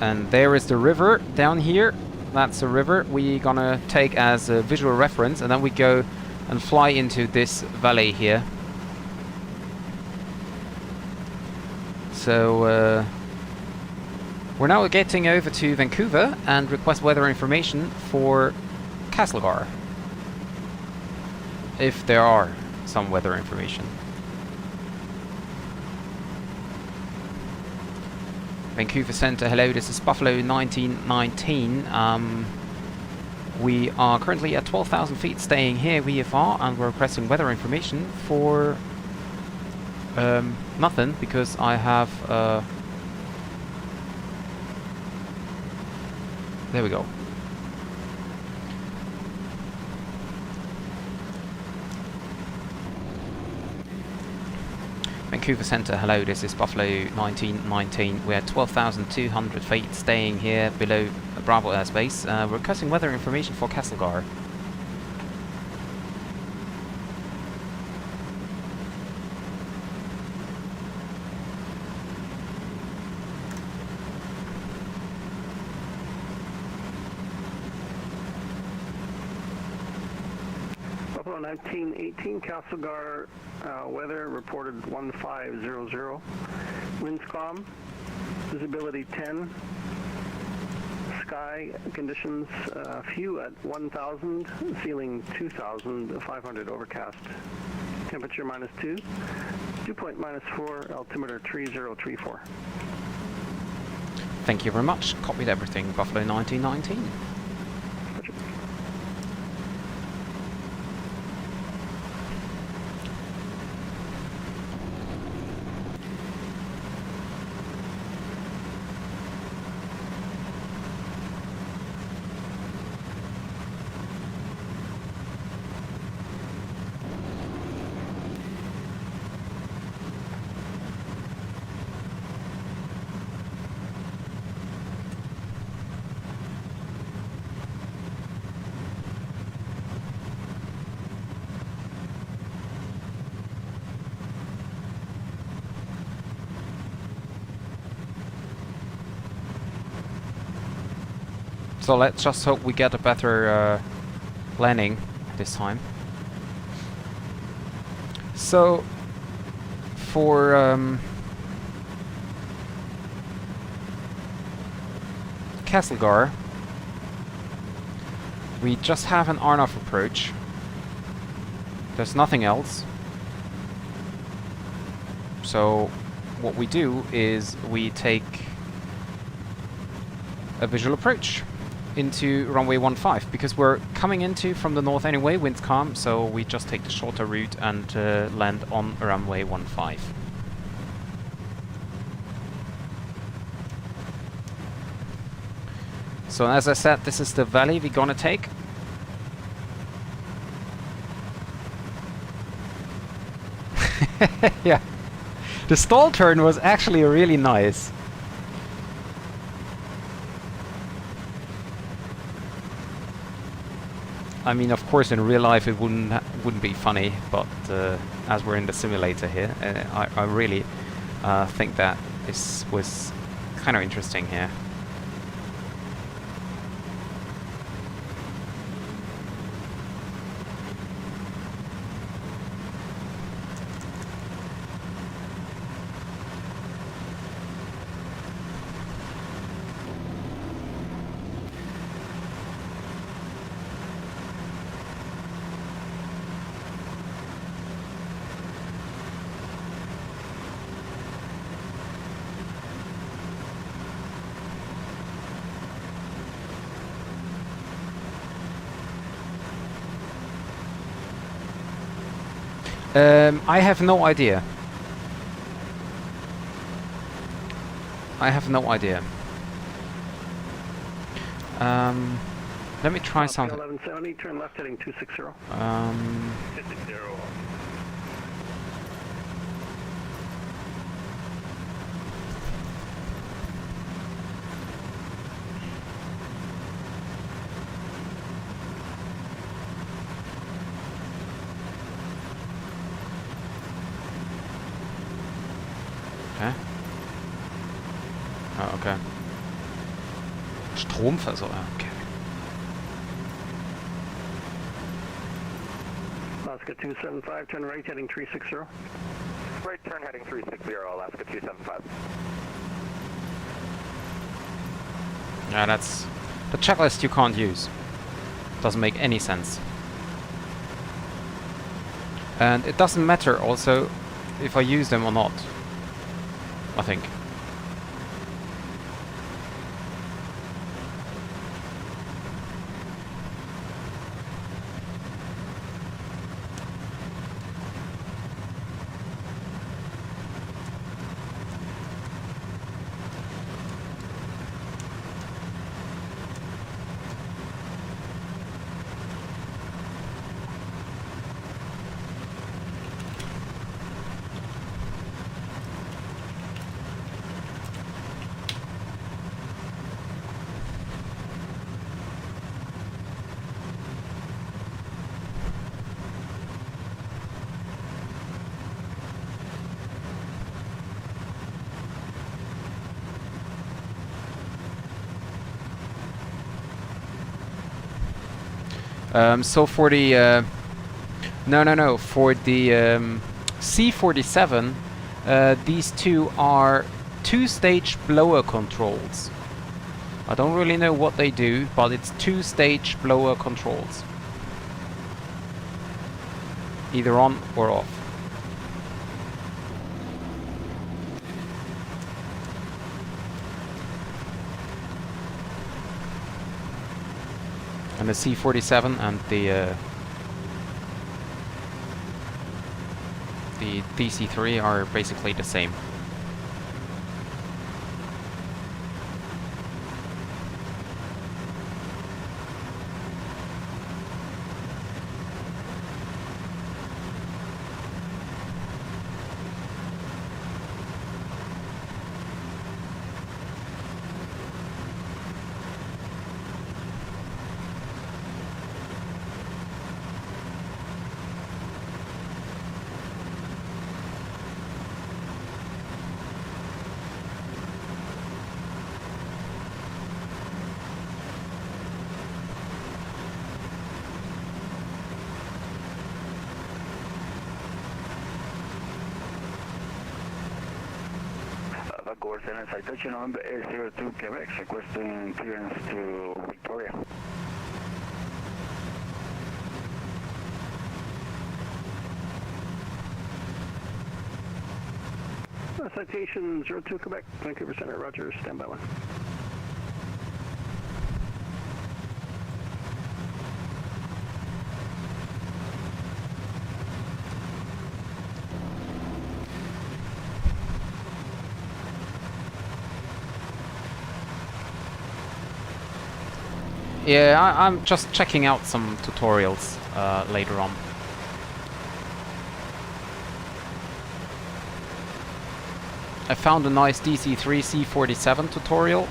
And there is the river down here. That's a river we're gonna take as a visual reference, and then we go and fly into this valley here. So we're now getting over to Vancouver and request weather information for Castlegar, if there are some weather information. Vancouver Centre, hello, this is Buffalo 1919. We are currently at 12,000 feet staying here, VFR, and we're requesting weather information for nothing, because I have there we go. Vancouver Centre, hello, this is Buffalo 1919. We're at 12,200 feet, staying here below Bravo airspace. We're requesting weather information for Castlegar. Buffalo 1918, Castlegar, weather reported 1500. Winds calm, visibility 10. Sky conditions, few at 1000, ceiling 2500, overcast. Temperature -2, dew point -4, altimeter 3034. Thank you very much. Copied everything, Buffalo 1919. So let's just hope we get a better landing this time. So for Castlegar, we just have an RNAV approach. There's nothing else. So what we do is we take a visual approach into runway 15 because we're coming into from the north anyway, wind's calm, so we just take the shorter route and land on runway 15. So as I said, this is the valley we're gonna take. Yeah, the stall turn was actually really nice. I mean, of course, in real life it wouldn't be funny, but as we're in the simulator here, I really think that this was kind of interesting here. I have no idea. I have no idea. Let me try something. 1170, turn left heading 260. 260. Okay. Oh, okay. Stromversorger, okay. Alaska 275, turn right heading 360. Right turn heading 360, Alaska 275. Yeah, that's the checklist you can't use. Doesn't make any sense. And it doesn't matter also if I use them or not, I think. So for the no, for the C-47, these two are two-stage blower controls. I don't really know what they do, but it's two-stage blower controls. Either on or off. And the C-47 and the DC-3 are basically the same. Citation number A02 Quebec, requesting clearance to Victoria. Citation 02 Quebec, Vancouver Center, roger, stand by one. Yeah, I'm just checking out some tutorials later on. I found a nice DC-3 C-47 tutorial.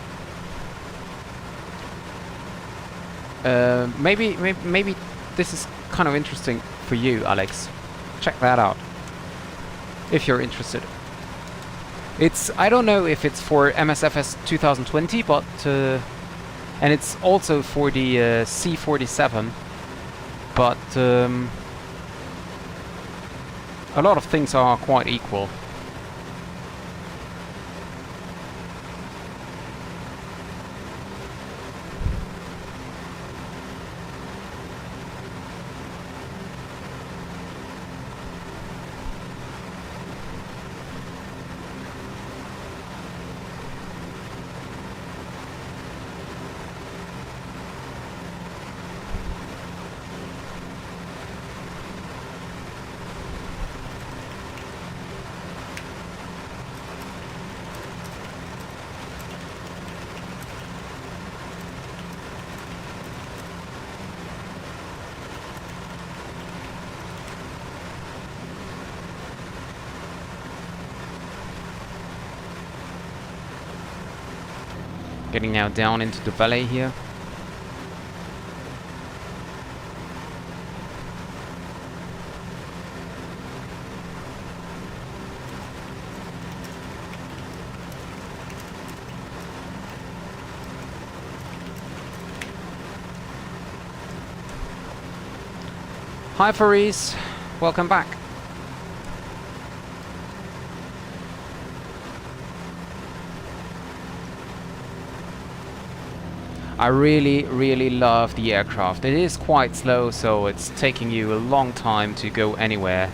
Maybe this is kind of interesting for you, Alex. Check that out if you're interested. I don't know if it's for MSFS 2020, but and it's also for the C-47, but a lot of things are quite equal. Getting now down into the valley here. Hi Faris, welcome back. I really love the aircraft. It is quite slow, so it's taking you a long time to go anywhere,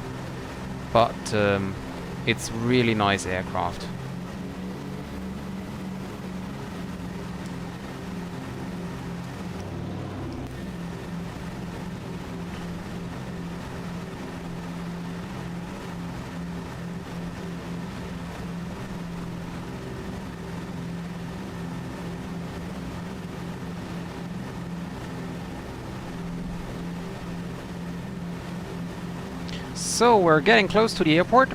but it's really nice aircraft. So we're getting close to the airport.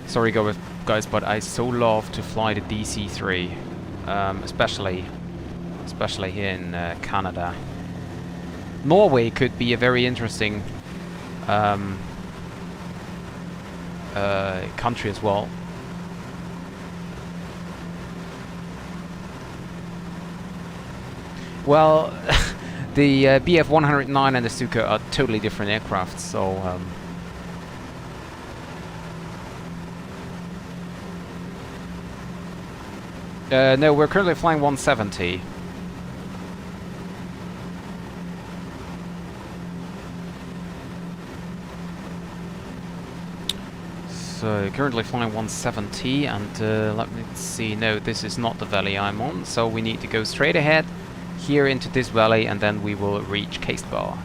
Sorry guys, but I so love to fly the DC-3, especially here in Canada. Norway could be a very interesting country as well. Well, the BF-109 and the Stuka are totally different aircraft, so no, we're currently flying 170. So currently flying 170, and let me see. No, this is not the valley I'm on, so we need to go straight ahead here into this valley, and then we will reach Castlegar.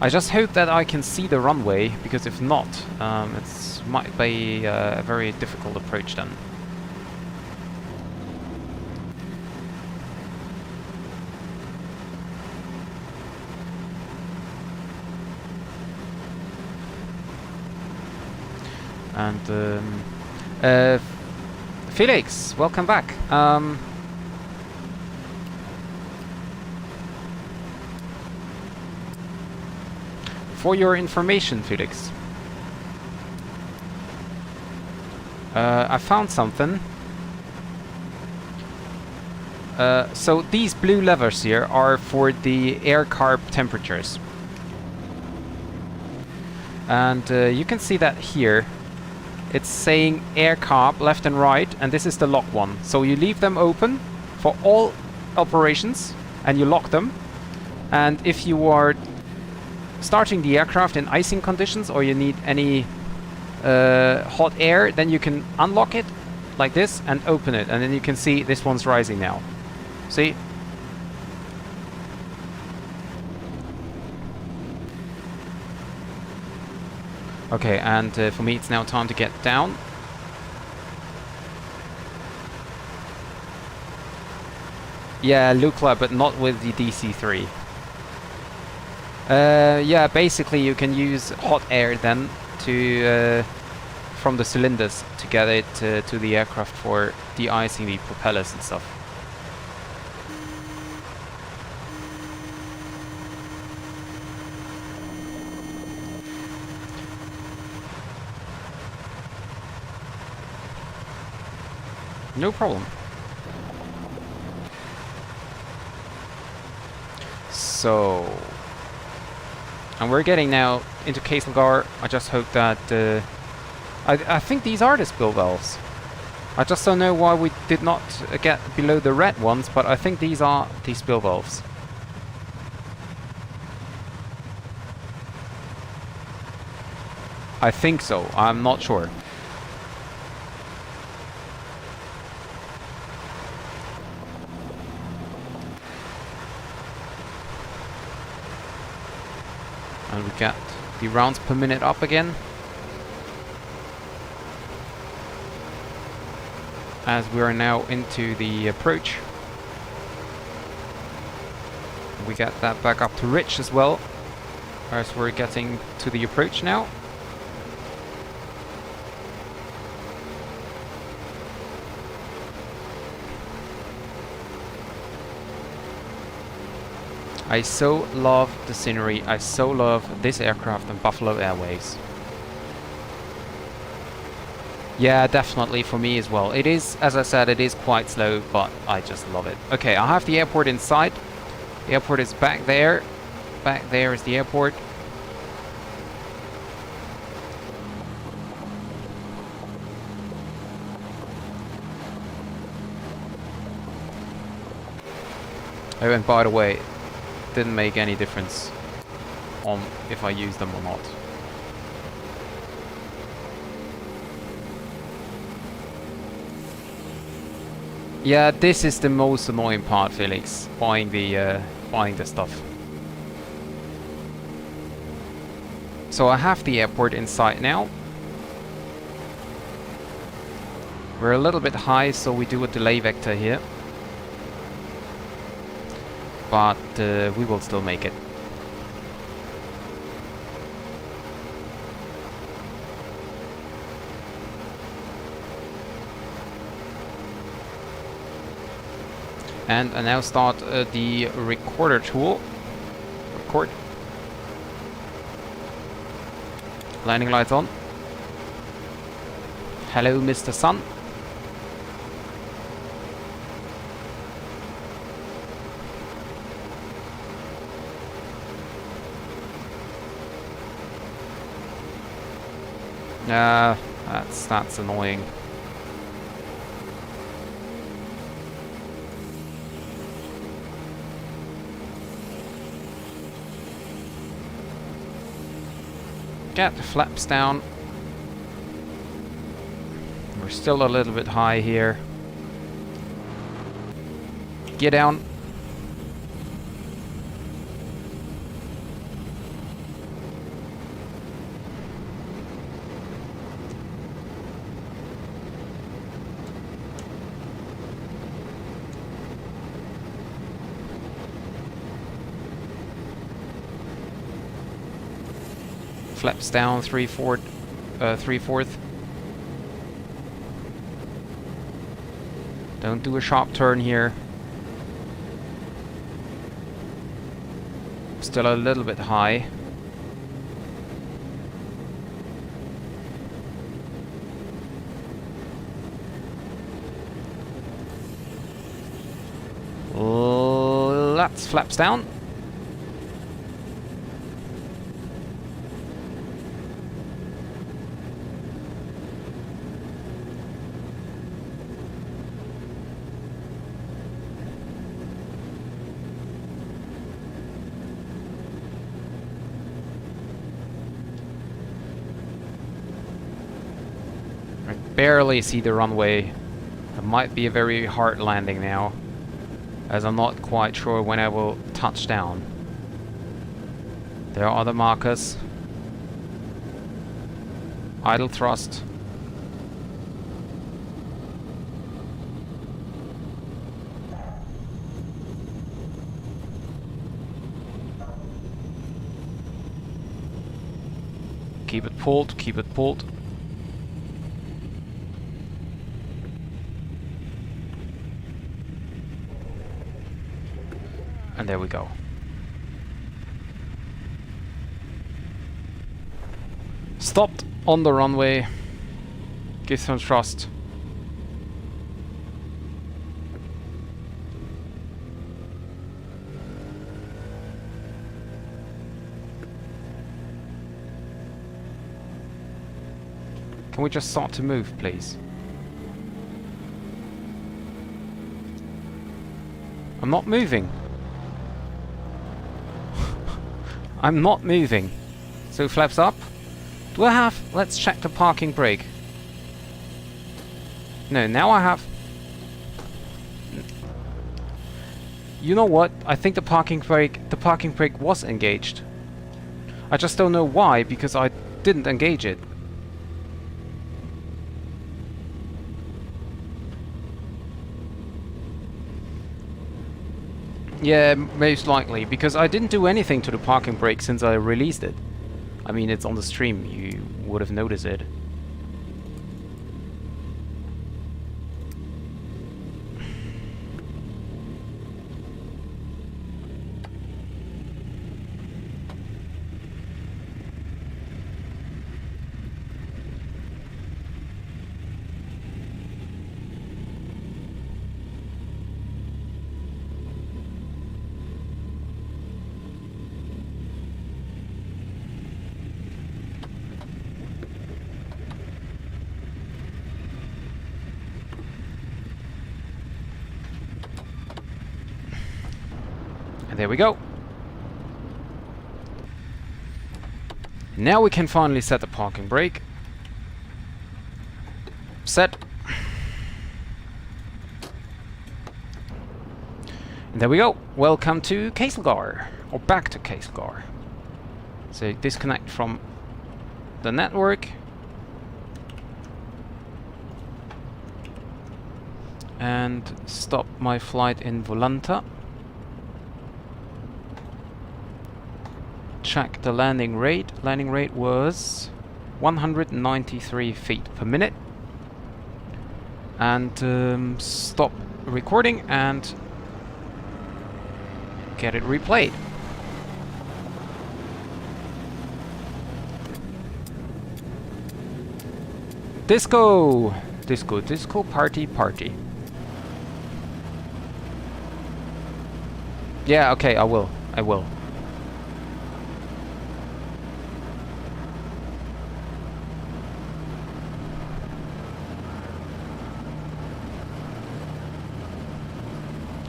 I just hope that I can see the runway, because if not, it might be a very difficult approach then. And Felix, welcome back. For your information, Felix, I found something. So these blue levers here are for the air carb temperatures. And you can see that here. It's saying air carb left and right, and this is the lock one. So you leave them open for all operations, and you lock them. And if you are starting the aircraft in icing conditions, or you need any hot air, then you can unlock it like this and open it, and then you can see this one's rising now. See? Okay, and for me it's now time to get down. Yeah, Lukla, but not with the DC-3. Yeah, basically you can use hot air then to from the cylinders to get it to the aircraft for de-icing the propellers and stuff. No problem. So, and we're getting now into Castlegar. I just hope that I think these are the spill valves. I just don't know why we did not get below the red ones, but I think these are the spill valves. I think so. I'm not sure. And we got the rounds per minute up again. As we are now into the approach. We got that back up to rich as well. As we're getting to the approach now. I so love the scenery, I so love this aircraft and Buffalo Airways. Yeah, definitely for me as well. It is, as I said, it is quite slow, but I just love it. Okay, I have the airport inside. The airport is back there. Back there is the airport. Oh, and by the way, didn't make any difference on if I use them or not. Yeah, this is the most annoying part, Felix, buying the stuff. So I have the airport in sight now. We're a little bit high, so we do a delay vector here. But we will still make it. And I now start the recorder tool. record. Landing lights on. Hello, Mr. Sun. That's annoying. Get the flaps down. We're still a little bit high here. Get down. Flaps down, 3/4. Don't do a sharp turn here. Still a little bit high. That's flaps down. Barely see the runway. It might be a very hard landing now, as I'm not quite sure when I will touch down. There are other markers. Idle thrust. Keep it pulled, keep it pulled. And there we go. Stopped on the runway. Give some thrust. Can we just start to move, please? I'm not moving. I'm not moving. So flaps up. Do I have... Let's check the parking brake. No, now I have... You know what? I think the parking brake was engaged. I just don't know why, because I didn't engage it. Yeah, most likely, because I didn't do anything to the parking brake since I released it. I mean, it's on the stream, you would have noticed it. There we go. Now we can finally set the parking brake. Set. And there we go. Welcome to Castlegar, or back to Castlegar. So disconnect from the network. And stop my flight in Volanta. Check the landing rate. Landing rate was 193 feet per minute. And stop recording and get it replayed. Disco! Disco, disco, party, party. Yeah, okay, I will. I will.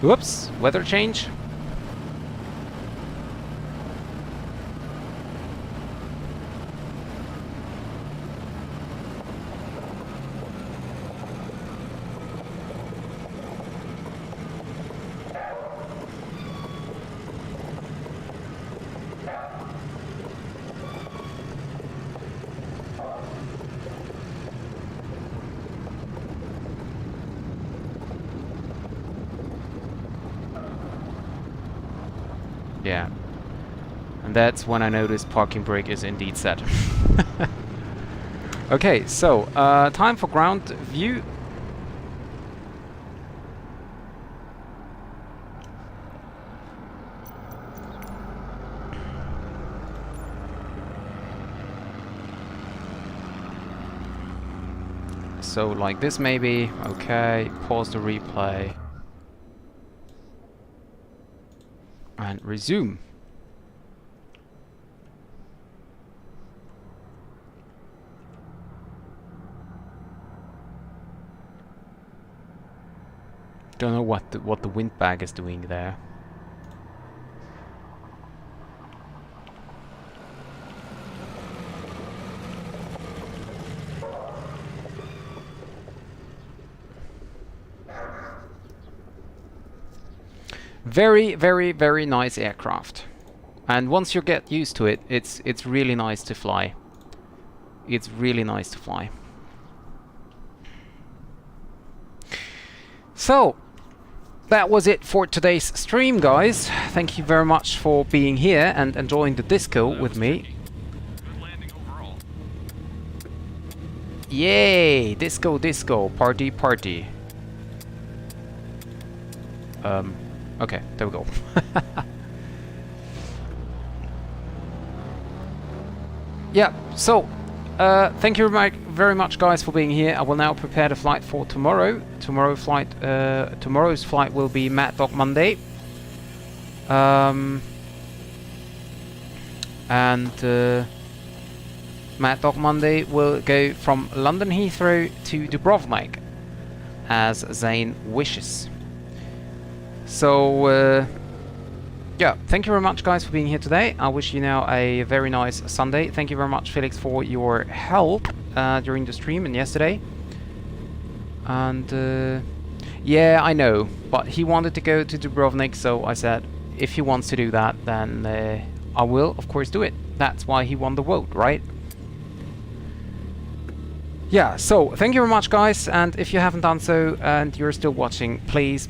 Whoops, weather change. Yeah. And that's when I noticed parking brake is indeed set. Okay, so time for ground view. So like this maybe. Okay, pause the replay. And resume. Don't know what the wind bag is doing there. Very, very, very nice aircraft. And once you get used to it, it's really nice to fly. It's really nice to fly. So, that was it for today's stream, guys. Thank you very much for being here and enjoying the disco with me. Good landing overall. Yay! Disco, disco, party, party. Okay, there we go. Yeah, so thank you very much, guys, for being here. I will now prepare the flight for tomorrow. Tomorrow's flight will be Mad Dog Monday. Mad Dog Monday will go from London Heathrow to Dubrovnik, as Zane wishes. So, yeah, thank you very much, guys, for being here today. I wish you now a very nice Sunday. Thank you very much, Felix, for your help during the stream and yesterday. And, yeah, I know, but he wanted to go to Dubrovnik, so I said, if he wants to do that, then I will, of course, do it. That's why he won the vote, right? Yeah, so thank you very much, guys, and if you haven't done so and you're still watching, please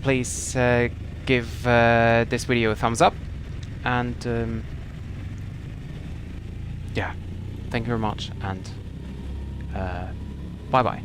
give this video a thumbs up, and yeah, thank you very much, and bye bye.